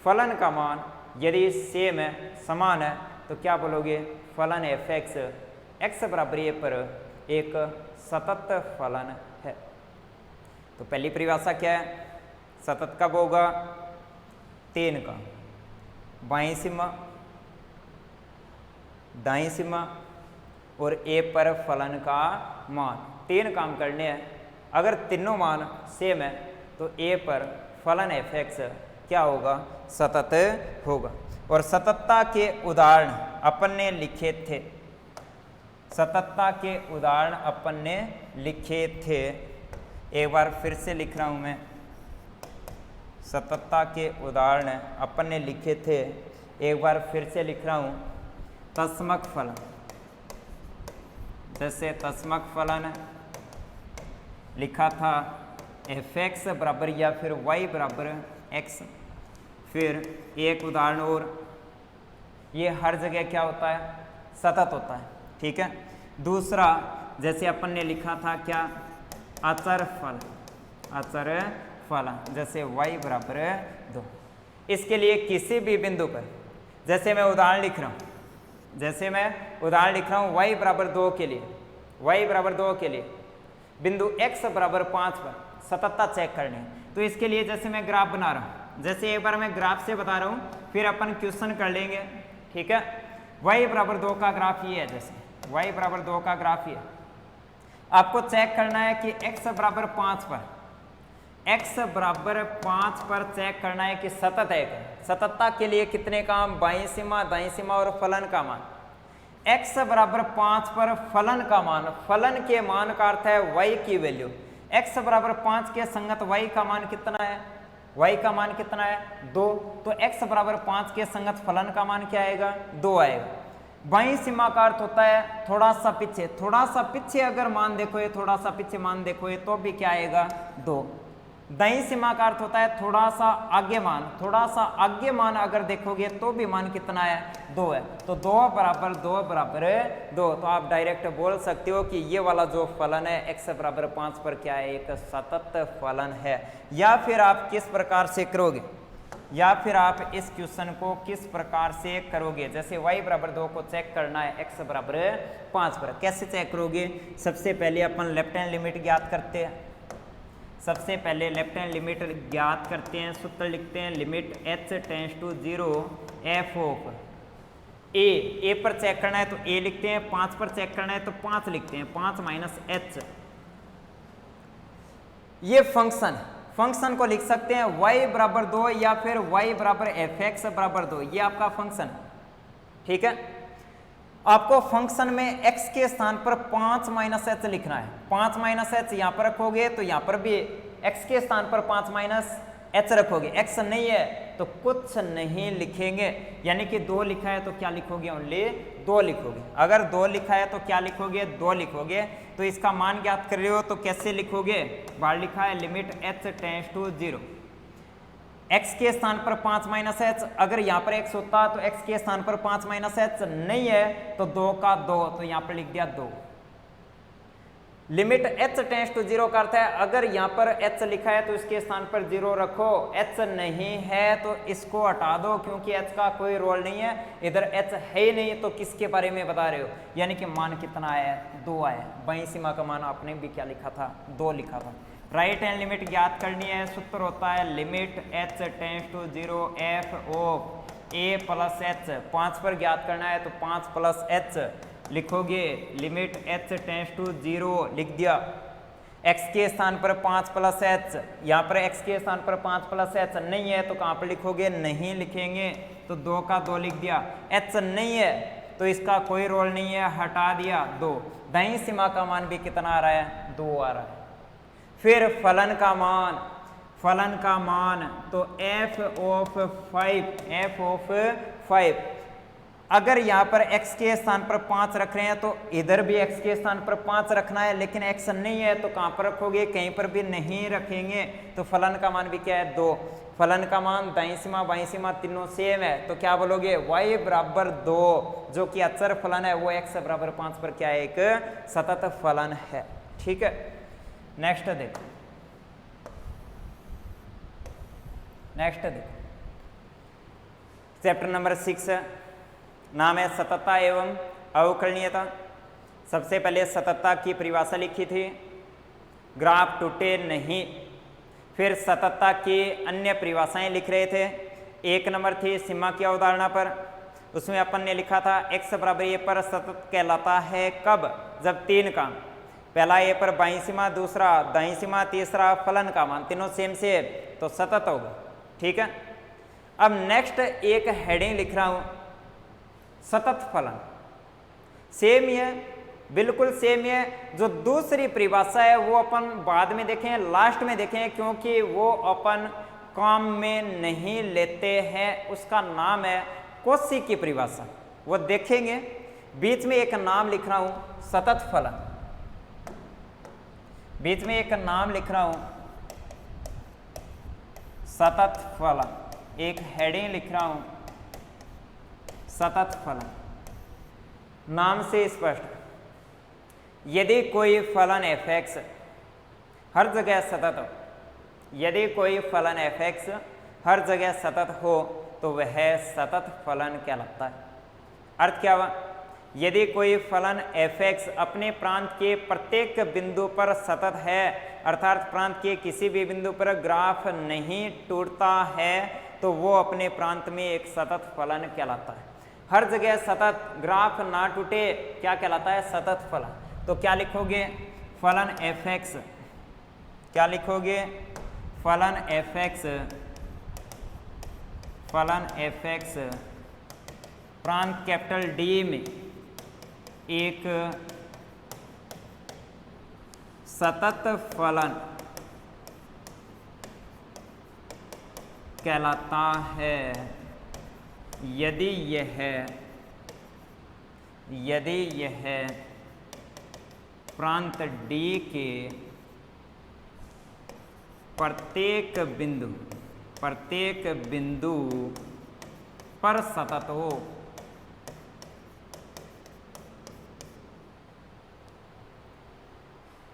फलन का मान यदि सेम है, समान है, तो क्या बोलोगे, फलन f x बराबर a पर एक सतत फलन है। तो पहली परिभाषा क्या है, सतत कब होगा, 3 का, बाईं सीमा, दाईं सीमा और a पर फलन का मान। 3 काम करने हैं, अगर तीनों मान सेम है तो a पर फलन f(x) क्या होगा, सतत होगा। और सततता के उदाहरण अपन ने लिखे थे, सततता के उदाहरण अपन ने लिखे थे, एक बार फिर से लिख रहा हूं मैं, सततता के उदाहरण अपन ने लिखे थे, एक बार फिर से लिख रहा हूं। तस्मक फलन, जैसे तस्मक फलन लिखा था f(x) बराबर या फिर y बराबर x। फिर एक उदाहरण और, ये हर जगह क्या होता है, सतत होता है, ठीक है। दूसरा जैसे अपन ने लिखा था क्या, अचर फल, अचर फल, जैसे y बराबर 2। इसके लिए किसी भी बिंदु पर, जैसे मैं उदाहरण लिख रहा हूँ, जैसे मैं उदाहरण लिख रहा हूँ y बराबर 2 के लिए, y बराबर 2 के लिए बिंदु x बराबर 5 पर सततता चेक करनी है। तो इसके लिए जैसे मैं ग्राफ बना रहा हूँ, जैसे एक बार मैं ग्राफ से बता रहा हूँ फिर अपन क्वेश्चन कर लेंगे, ठीक है। y बराबर 2 का ग्राफ ये है, जैसे y बराबर 2 का ग्राफ ये है, आपको चेक करना है कि x बराबर 5 पर, x बराबर 5 पर चेक करना है कि सतत है क्या। सततता के लिए कितने काम, बाईं सीमा, दाईं सीमा और फलन का मान। x बराबर 5 पर फलन का मान, फलन के मान का अर्थ है y की वैल्यू, x बराबर 5 के संगत y का मान कितना है, y का मान कितना है, 2। तो x बराबर 5 के संगत फलन का मान क्या आएगा, 2 आएगा। बाईं सीमा का अर्थ होता है थोड़ा सा पीछे, थोड़ा सा पीछे अगर मान देखो ये, थोड़ा सा पीछे मान देखो ये, तो भी क्या आएगा, 2। दाईं सीमा का अर्थ होता है थोड़ा सा आगे मान, थोड़ा सा आगे मान अगर देखोगे तो भी मान कितना है, 2 है। तो 2 बराबर 2 बराबर 2। तो आप डायरेक्ट बोल सकते हो कि ये वाला जो फलन है x बराबर 5 पर क्या है, एक सतत फलन है। या फिर आप किस प्रकार से करोगे, या फिर आप इस क्वेश्चन को किस प्रकार से करोगे, जैसे y बराबर 2 को चेक करना है x बराबर 5 पर, कैसे चेक करोगे। सबसे पहले अपन लेफ्ट हैंड लिमिट ज्ञात करते हैं, सबसे पहले लेफ्ट हैंड लिमिट ज्ञात करते हैं, सूत्र लिखते हैं limit h tends to 0 f of a पर चेक करना है तो a लिखते हैं, 5 पर चेक करना है तो 5 लिखते हैं, 5 माइनस h। ये फंक्शन को लिख सकते हैं y बराबर 2 या फिर y बराबर f(x) बराबर 2, ये आपका फंक्शन, ठीक है। आपको फंक्शन में x के स्थान पर 5 माइनस h लिखना है, 5 माइनस h यहाँ पर रखोगे तो यहाँ पर भी x के स्थान पर 5 माइनस h रखोगे, x नहीं है तो कुछ नहीं लिखेंगे, यानी कि 2 लिखा है तो क्या लिखोगे, ओनली 2 लिखोगे। अगर 2 लिखा है तो क्या लिखोगे, 2 लिखोगे। तो इसका मान ज्ञात कर रहे हो तो कैसे लिखोगे, बाहर लिखा है limit h tends to 0, x के स्थान पर 5 माइनस एच, अगर यहाँ पर x होता तो x के स्थान पर 5 माइनस एच नहीं है तो 2 का 2, तो यहाँ पर लिख दिया 2। लिमिट h टेंड्स टू 0 का अर्थ है अगर यहाँ पर h लिखा है तो इसके स्थान पर 0 रखो, h नहीं है तो इसको हटा दो क्योंकि h का कोई रोल नहीं है, इधर h है ही नहीं, तो किसके बारे में बता रहे हो, यानी कि मान कितना आया, 2 आया। बाईं सीमा का मान आपने भी क्या लिखा था, 2 लिखा था। राइट हैंड लिमिट ज्ञात करनी है, सूत्र होता है limit h tends to 0 f of a plus h, 5 पर ज्ञात करना है तो 5 प्लस h लिखोगे, लिमिट h टेंड्स टू 0 लिख दिया, x के स्थान पर 5 प्लस h, यहाँ पर x के स्थान पर 5 प्लस h नहीं है तो कहाँ पर लिखोगे, नहीं लिखेंगे, तो 2 का 2 लिख दिया। h नहीं है तो इसका कोई रोल नहीं है, हटा दिया 2। दाईं सीमा का मान भी कितना आ रहा है, 2 आ रहा है। फिर फलन का मान, फलन का मान तो f ऑफ 5, अगर यहाँ पर x के स्थान पर 5 रख रहे हैं तो इधर भी x के स्थान पर 5 रखना है, लेकिन x नहीं है तो कहाँ पर रखोगे, कहीं पर भी नहीं रखेंगे, तो फलन का मान भी क्या है, 2। फलन का मान दाईं सीमा बाईं सीमा तीनों सेम है, तो क्या बोलोगे, y बराबर 2, जो कि अचर फलन है वो x बराबर 5 पर क्या है, एक सतत फलन है। ठीक है, नेक्स्ट देखो, चैप्टर नंबर 6 नाम है सततता एवं अवकलनीयता। सबसे पहले सततता की परिभाषा लिखी थी, ग्राफ टूटे नहीं। फिर सततता की अन्य परिभाषाएं लिख रहे थे। 1 नंबर थी सीमा की अवधारणा पर, उसमें अपन ने लिखा था x बराबर a पर सतत कहलाता है कब, जब 3 का, पहला a पर बाईं सीमा, दूसरा दाईं सीमा, तीसरा फलन का मान तीनों सेम से, तो सतत होगा। ठीक है, अब नेक्स्ट एक हेडिंग लिख रहा हूं, सतत फलन सेम ही है, बिल्कुल सेम ही है। जो दूसरी परिभाषा है वो अपन बाद में देखें, लास्ट में देखें, क्योंकि वो अपन काम में नहीं लेते हैं। उसका नाम है कौशी की परिभाषा, वो देखेंगे। बीच में एक नाम लिख रहा हूं सतत फलन, बीच में एक नाम लिख रहा हूं सतत फलन, एक हेडिंग लिख रहा हूं सतत फलन। नाम से स्पष्ट, यदि कोई फलन f(x) हर जगह सतत हो, यदि कोई फलन f(x) हर जगह सतत हो तो वह सतत फलन कहलाता है। अर्थ क्या हुआ, यदि कोई फलन f(x) अपने प्रांत के प्रत्येक बिंदु पर सतत है, अर्थात प्रांत के किसी भी बिंदु पर ग्राफ नहीं टूटता है, तो वो अपने प्रांत में एक सतत फलन कहलाता है। हर जगह सतत, ग्राफ ना टूटे, क्या कहलाता है, सतत फलन। तो क्या लिखोगे, फलन f(x), क्या लिखोगे, फलन f(x), फलन f(x) प्रांत कैपिटल D में एक सतत फलन कहलाता है यदि यह प्रांत D के प्रत्येक बिंदु पर सतत हो।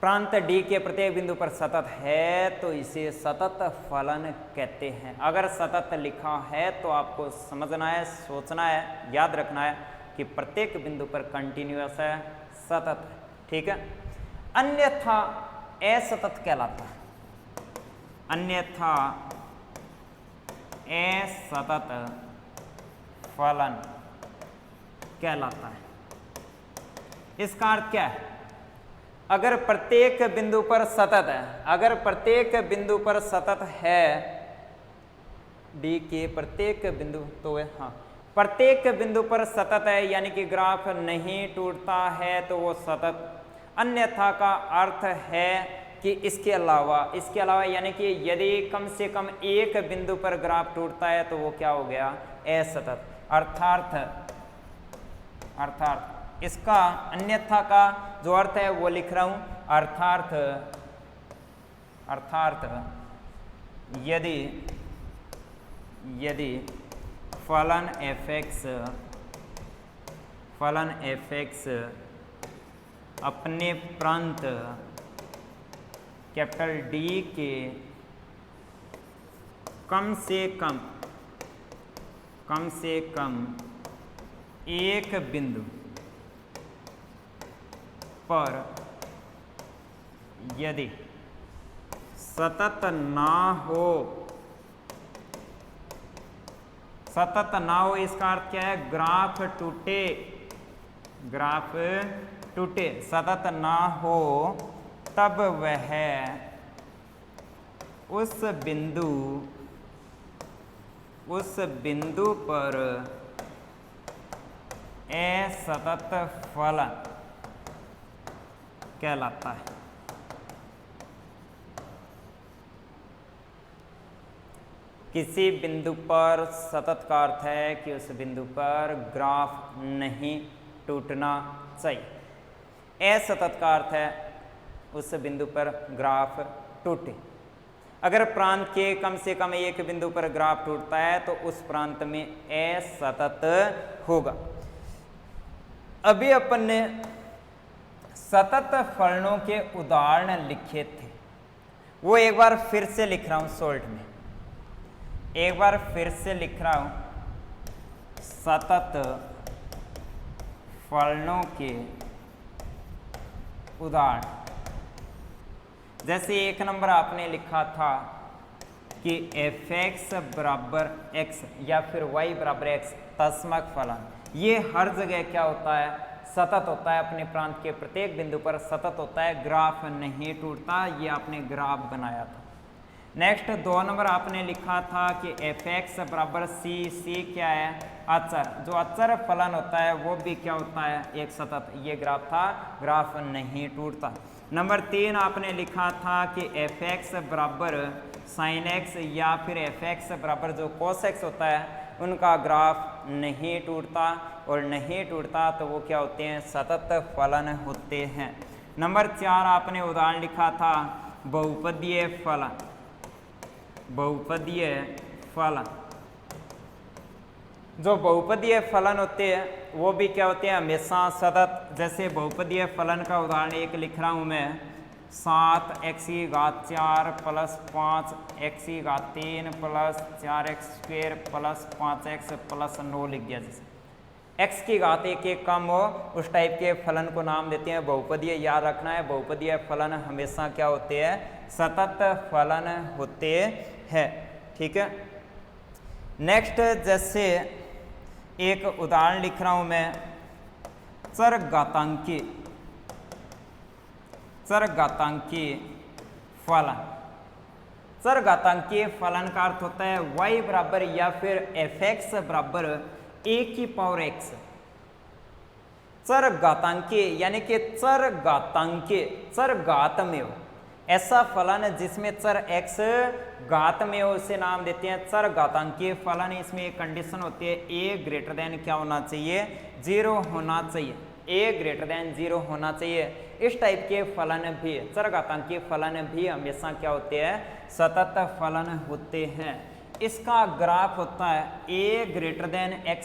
प्रांत D के प्रत्येक बिंदु पर सतत है तो इसे सतत फलन कहते हैं। अगर सतत लिखा है तो आपको समझना है, सोचना है, याद रखना है कि प्रत्येक बिंदु पर कंटिन्यूअस है, सतत है। ठीक है, अन्यथा असतत कहलाता है, अन्यथा असतत फलन कहलाता है। इसका अर्थ क्या है, अगर प्रत्येक बिंदु पर सतत है, अगर प्रत्येक बिंदु पर सतत है D के प्रत्येक बिंदु, तो हाँ प्रत्येक बिंदु पर सतत है यानी कि ग्राफ नहीं टूटता है तो वो सतत। अन्यथा का अर्थ है कि इसके अलावा यानी कि यदि कम से कम एक बिंदु पर ग्राफ टूटता है तो वो क्या हो गया, असतत। अर्थात इसका अन्यथा का जो अर्थ है वो लिख रहा हूं, अर्थात यदि फलन fx अपने प्रांत कैपिटल D के कम से कम एक बिंदु पर यदि सतत ना हो, इसका अर्थ क्या है, ग्राफ टूटे, सतत ना हो, तब वह उस बिंदु पर असतत फलन कहलाता है। किसी बिंदु पर सतत का अर्थ है कि उस बिंदु पर ग्राफ नहीं टूटना चाहिए। असतत का अर्थ है उस बिंदु पर ग्राफ टूटे। अगर प्रांत के कम से कम एक बिंदु पर ग्राफ टूटता है तो उस प्रांत में असतत होगा। अभी अपन ने सतत फलनों के उदाहरण लिखे थे, वो एक बार फिर से लिख रहा हूं शॉर्ट में, एक बार फिर से लिख रहा हूं। सतत फलनों के उदाहरण, जैसे एक नंबर आपने लिखा था कि fx बराबर x या फिर y बराबर x तस्मक फलन, ये हर जगह क्या होता है, सतत होता है, अपने प्रांत के प्रत्येक बिंदु पर सतत होता है, ग्राफ नहीं टूटता। ये आपने ग्राफ बनाया था। नेक्स्ट 2 नंबर आपने लिखा था कि fx बराबर c क्या है, अचर, जो अचर फलन होता है वो भी क्या होता है, एक सतत। ये ग्राफ था, ग्राफ नहीं टूटता। नंबर 3 आपने लिखा था कि fx बराबर sin x या फिर fx बराबर जो cos x होता है उनका ग्राफ नहीं टूटता, और नहीं टूटता तो वो क्या होते हैं, सतत फलन होते हैं। नंबर 4 आपने उदाहरण लिखा था बहुपदीय फलन, जो बहुपदीय फलन होते हैं वो भी क्या होते हैं, हमेशा सतत। जैसे बहुपदीय फलन का उदाहरण एक लिख रहा हूं मैं, 7x⁴ plus 5x3 plus 4x² plus 5x plus 9 लिख दिया। जैसे x की घात एक कम हो उस टाइप के फलन को नाम देते हैं बहुपदीय। याद रखना है, बहुपदीय फलन हमेशा क्या होते हैं, सतत फलन होते हैं। ठीक है। नेक्स्ट जैसे एक उदाहरण लिख रहा हूं मैं, चरघातांकी फलन। चरघातांकी फलन का अर्थ होता है y बराबर या फिर fx बराबर a⁴x। चरघातांकी यानी कि चर घात में हो, ऐसा फलन जिसमें चर x घात में हो उसे नाम देते हैं चरघातांकी फलन। इसमें एक कंडीशन होती है, a ग्रेटर देन क्या होना चाहिए, 0 होना चाहिए, a ग्रेटर देन 0 होना चाहिए। इस टाइप के फलन भी, चरघातांकी फलन भी हमेशा क्या होते हैं, सतत फलन होते हैं। इसका ग्राफ होता है a greater than x,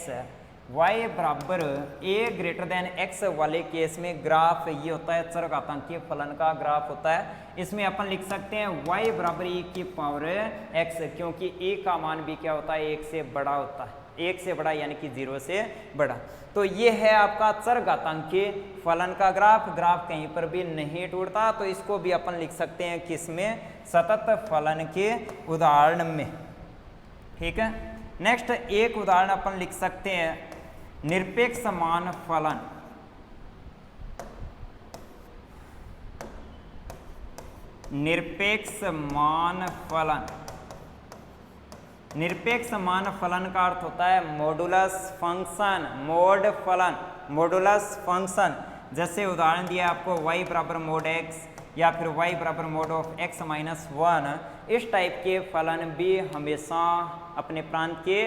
y बराबर a ग्रेटर देन x वाले केस में ग्राफ ये होता है, चरघातांकी फलन का ग्राफ होता है। इसमें अपन लिख सकते हैं y बराबर e⁴x, क्योंकि a का मान भी क्या होता है, 1 से बड़ा होता है, 1 से बड़ा यानी कि 0 से बड़ा। तो ये है आपका चरघातांकी फलन का ग्राफ कहीं पर भी नहीं टूटता, तो इसको भी अपन लिख सकते हैं किसमें, सतत फलन के उदाहरण में। ठीक है। नेक्स्ट एक उदाहरण अपन लिख सकते हैं, निरपेक्ष मान फलन। निरपेक्ष मान फलन का अर्थ होता है मॉडुलस फंक्शन, मॉडुलस फंक्शन। जैसे उदाहरण दिया आपको y बराबर mod x या फिर y बराबर मोड ऑफ x माइनस 1, इस टाइप के फलन भी हमेशा अपने प्रांत के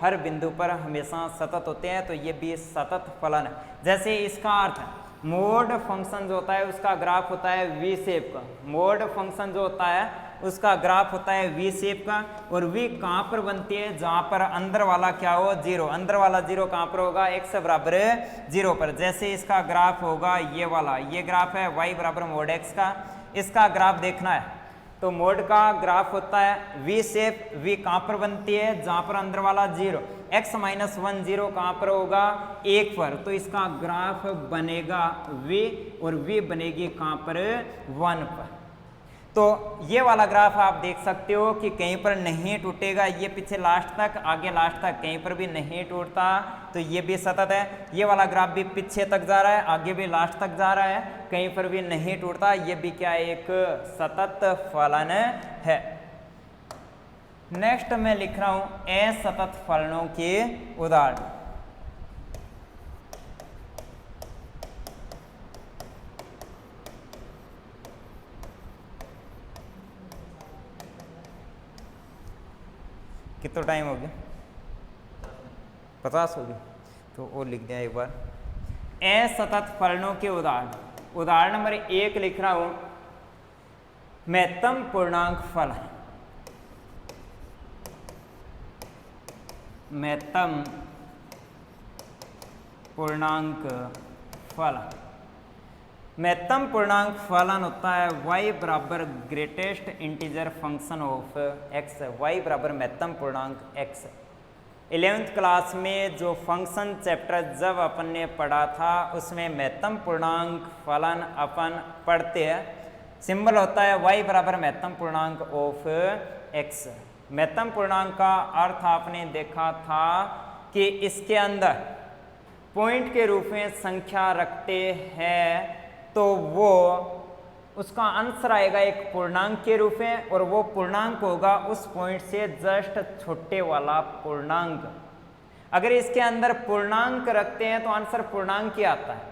हर बिंदु पर हमेशा सतत होते हैं, तो ये भी सतत फलन है। जैसे इसका अर्थ मोड फंक्शन जो होता है उसका ग्राफ होता है वी शेप का, मोड फंक्शन जो होता है उसका ग्राफ होता है वी शेप का, और वी कहाँ पर बनती है, जहाँ पर अंदर वाला क्या हो, जीरो, अंदर वाला जीरो कहाँ पर होगा, x बराबर 0 पर। जैसे इसका ग्राफ होगा ये वाला, ये ग्राफ है y बराबर मोड x का, इसका ग्राफ देखना है तो मोड का ग्राफ होता है वी शेप, वी कहाँ पर बनती है, जहाँ पर अंदर वाला जीरो, x माइनस 1 0 कहाँ पर होगा, 1 पर, तो इसका ग्राफ बनेगा v, और v बनेगी कहाँ पर, 1 पर। तो ये वाला ग्राफ आप देख सकते हो कि कहीं पर नहीं टूटेगा, ये पीछे लास्ट तक, आगे लास्ट तक कहीं पर भी नहीं टूटता, तो ये भी सतत है। ये वाला ग्राफ भी पीछे तक जा रहा है, आगे भी लास्ट तक जा रहा है, कहीं पर भी नहीं टूटता, ये भी क्या एक सतत फलन है। नेक्स्ट मैं लिख रहा हूं असतत फलनों के उदाहरण। कितना टाइम हो गया, 50 हो गया, तो वो लिख दिया एक बार। असतत फलनों के उदाहरण। उदाहरण नंबर 1 लिख रहा हूं, महत्तम पूर्णांक फलन, महत्तम पूर्णांक फलन। महत्तम पूर्णांक फलन होता है y बराबर greatest integer function of x, y बराबर महत्तम पूर्णांक x। 11th क्लास में जो फंक्शन चैप्टर जब अपन ने पढ़ा था उसमें महत्तम पूर्णांक फलन अपन पढ़ते हैं, सिंबल होता है y बराबर महत्तम पूर्णांक ऑफ x। महत्तम पूर्णांक का अर्थ आपने देखा था कि इसके अंदर पॉइंट के रूप में संख्या रखते हैं तो वो उसका आंसर आएगा एक पूर्णांक के रूप में, और वो पूर्णांक होगा उस पॉइंट से जस्ट छोटे वाला पूर्णांक। अगर इसके अंदर पूर्णांक रखते हैं तो आंसर पूर्णांक ही आता है।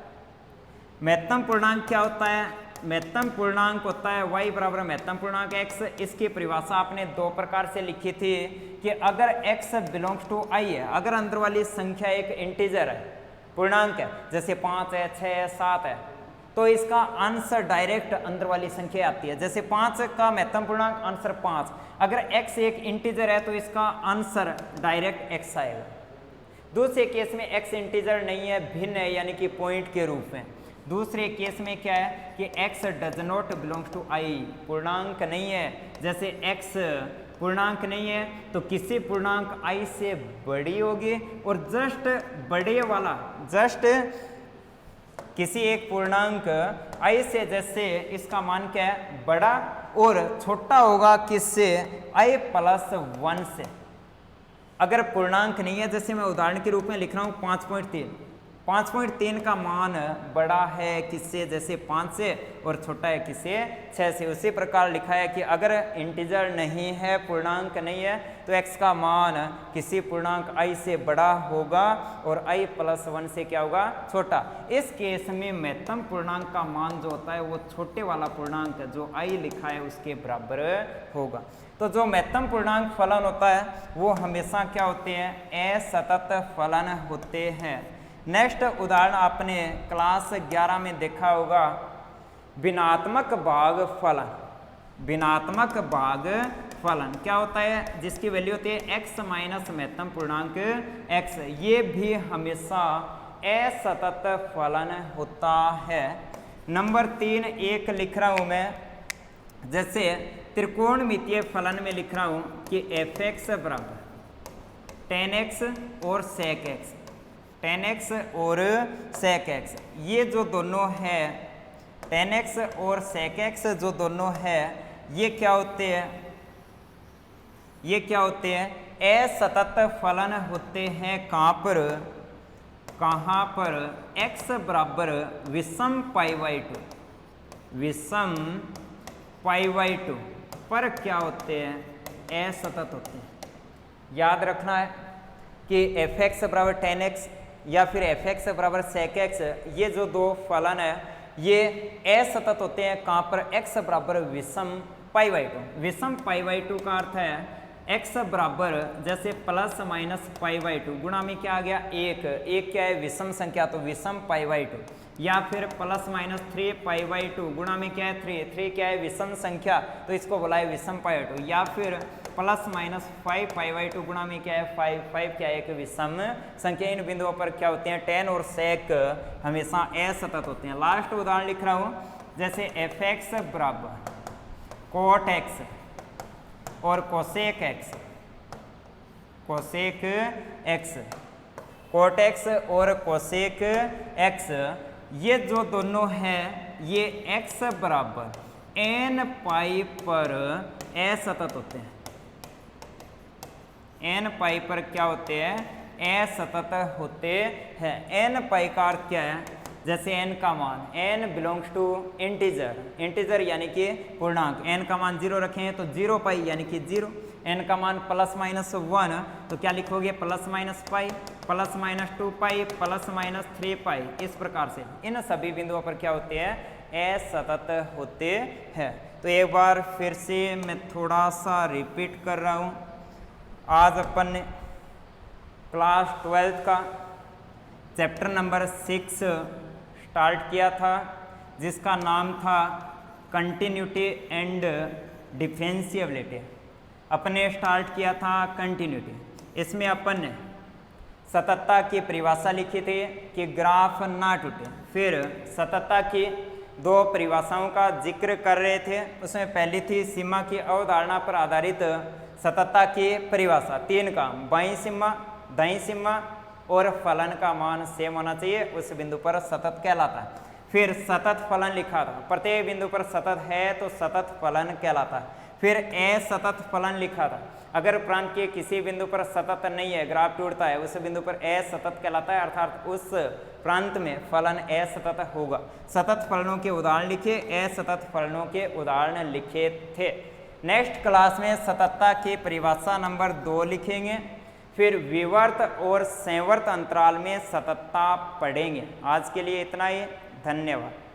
महत्तम पूर्णांक क्या होता है, महत्तम पूर्णांक होता है y बराबर महत्तम पूर्णांक x। इसकी परिभाषा आपने 2 प्रकार से लिखी थी कि अगर x बिलोंग्स टू i है, अगर अंदर वाली संख्या एक इंटीजर है, पूर्णांक है, जैसे 5 है, 6 है, 7 है, तो इसका आंसर डायरेक्ट अंदर वाली संख्या आती है। जैसे 5 का महत्तम पूर्णांक आंसर 5, अगर x एक इंटीजर है तो इसका आंसर डायरेक्ट x आएगा। दूसरे केस में x इंटीजर नहीं है, भिन्न है, यानी कि पॉइंट के रूप में। दूसरे केस में क्या है कि x does not belongs to i, पूर्णांक नहीं है। जैसे x पूर्णांक नहीं है तो किसी पूर्णांक i से बड़ी होगी, और जस्ट बड़े वाला, जस्ट किसी एक पूर्णांक i से, जैसे इसका मान क्या है, बड़ा, और छोटा होगा किससे, i प्लस 1 से। अगर पूर्णांक नहीं है, जैसे मैं उदाहरण के रूप में लिख रहा हूँ 5.3, 5.3 का मान बड़ा है किससे, जैसे 5 से, और छोटा है किससे, 6 से। उसी प्रकार लिखा है कि अगर इंटीजर नहीं है, पूर्णांक नहीं है, तो x का मान किसी पूर्णांक i से बड़ा होगा और i प्लस 1 से क्या होगा, छोटा। इस केस में महत्तम पूर्णांक का मान जो होता है वो छोटे वाला पूर्णांक जो i लिखा है उसके बराबर होगा। तो जो महत्तम पूर्णांक फलन होता है वो हमेशा क्या होते हैं, असतत फलन होते हैं। नेक्स्ट उदाहरण आपने क्लास 11 में देखा होगा, भिन्नात्मक भाग फलन। भिन्नात्मक भाग फलन क्या होता है, जिसकी वैल्यू होती है x माइनस महत्तम पूर्णांक x। ये भी हमेशा असतत फलन होता है। नंबर 3 एक लिख रहा हूँ मैं, जैसे त्रिकोणमितीय फलन में लिख रहा हूँ कि f(x) बराबर tan x और sec x, tan x और sec x। ये जो दोनों है tan x और sec x जो दोनों है, ये क्या होते हैं, ये क्या होते हैं, असतत फलन होते हैं। कहाँ पर x बराबर विषम π/2, विषम π/2 पर क्या होते हैं, असतत होते हैं। याद रखना है कि f(x) बराबर tan x या फिर f(x) बराबर sec x, ये जो दो फलन है ये असतत होते हैं कहाँ पर, x बराबर विषम पाई बाई 2। विषम पाई बाई 2 का अर्थ है x बराबर जैसे प्लस माइनस पाई बाई 2 गुणा में क्या आ गया 1, 1 क्या है विषम संख्या तो विषम पाई बाई 2, या फिर प्लस माइनस 3 पाई बाई 2 गुणा में क्या है 3, 3 क्या है विषम संख्या तो इसको बोला है विषम पाई बाई 2, या फिर प्लस माइनस 5 पाई बाई 2 गुणा में क्या है 5, 5 क्या है एक विषम संख्या। इन बिंदुओं पर क्या होते हैं tan और sec हमेशा असतत होते हैं। लास्ट उदाहरण लिख रहा हूँ, जैसे fx बराबर cot x और cosec x, cosec x, cot x और कोसेक x, ये जो दोनों हैं ये x बराबर n पाई पर असतत होते हैं, n पाई पर क्या होते हैं असतत होते हैं। n पाई का अर्थ क्या है, जैसे n का मान n belongs to integer, integer यानी कि पूर्णांक, n का मान 0 रखें तो 0 पाई यानी कि 0, n का मान प्लस माइनस 1 तो क्या लिखोगे plus minus pi, plus minus 2 पाई, प्लस माइनस 3 पाई। इस प्रकार से इन सभी बिंदुओं पर क्या होते हैं असतत होते हैं। तो एक बार फिर से मैं थोड़ा सा रिपीट कर रहा हूँ, आज अपन ने क्लास 12 का चैप्टर नंबर 6 स्टार्ट किया था जिसका नाम था कंटिन्यूटी एंड डिफरेंशिएबिलिटी। अपने स्टार्ट किया था कंटिन्यूटी, इसमें अपन ने सततता की परिभाषा लिखी थी कि ग्राफ ना टूटे, फिर सततता की 2 परिभाषाओं का जिक्र कर रहे थे। उसमें पहली थी सीमा की अवधारणा पर आधारित सततता की परिभाषा, 3 का बाईं सीमा, दाईं सीमा और फलन का मान सेम होना चाहिए, उस बिंदु पर सतत कहलाता है। फिर सतत फलन लिखा था, प्रत्येक बिंदु पर सतत है तो सतत फलन कहलाता है। फिर असतत फलन लिखा था, अगर प्रांत के किसी बिंदु पर सतत नहीं है, ग्राफ टूटता है, उस बिंदु पर असतत कहलाता है, अर्थात उस प्रांत में फलन असतत होगा। सतत फलनों के उदाहरण लिखे, असतत फलनों के उदाहरण लिखे थे। नेक्स्ट क्लास में सततता की परिभाषा नंबर 2 लिखेंगे, फिर विवर्त और संवर्त अंतराल में सततता पढ़ेंगे। आज के लिए इतना ही, धन्यवाद।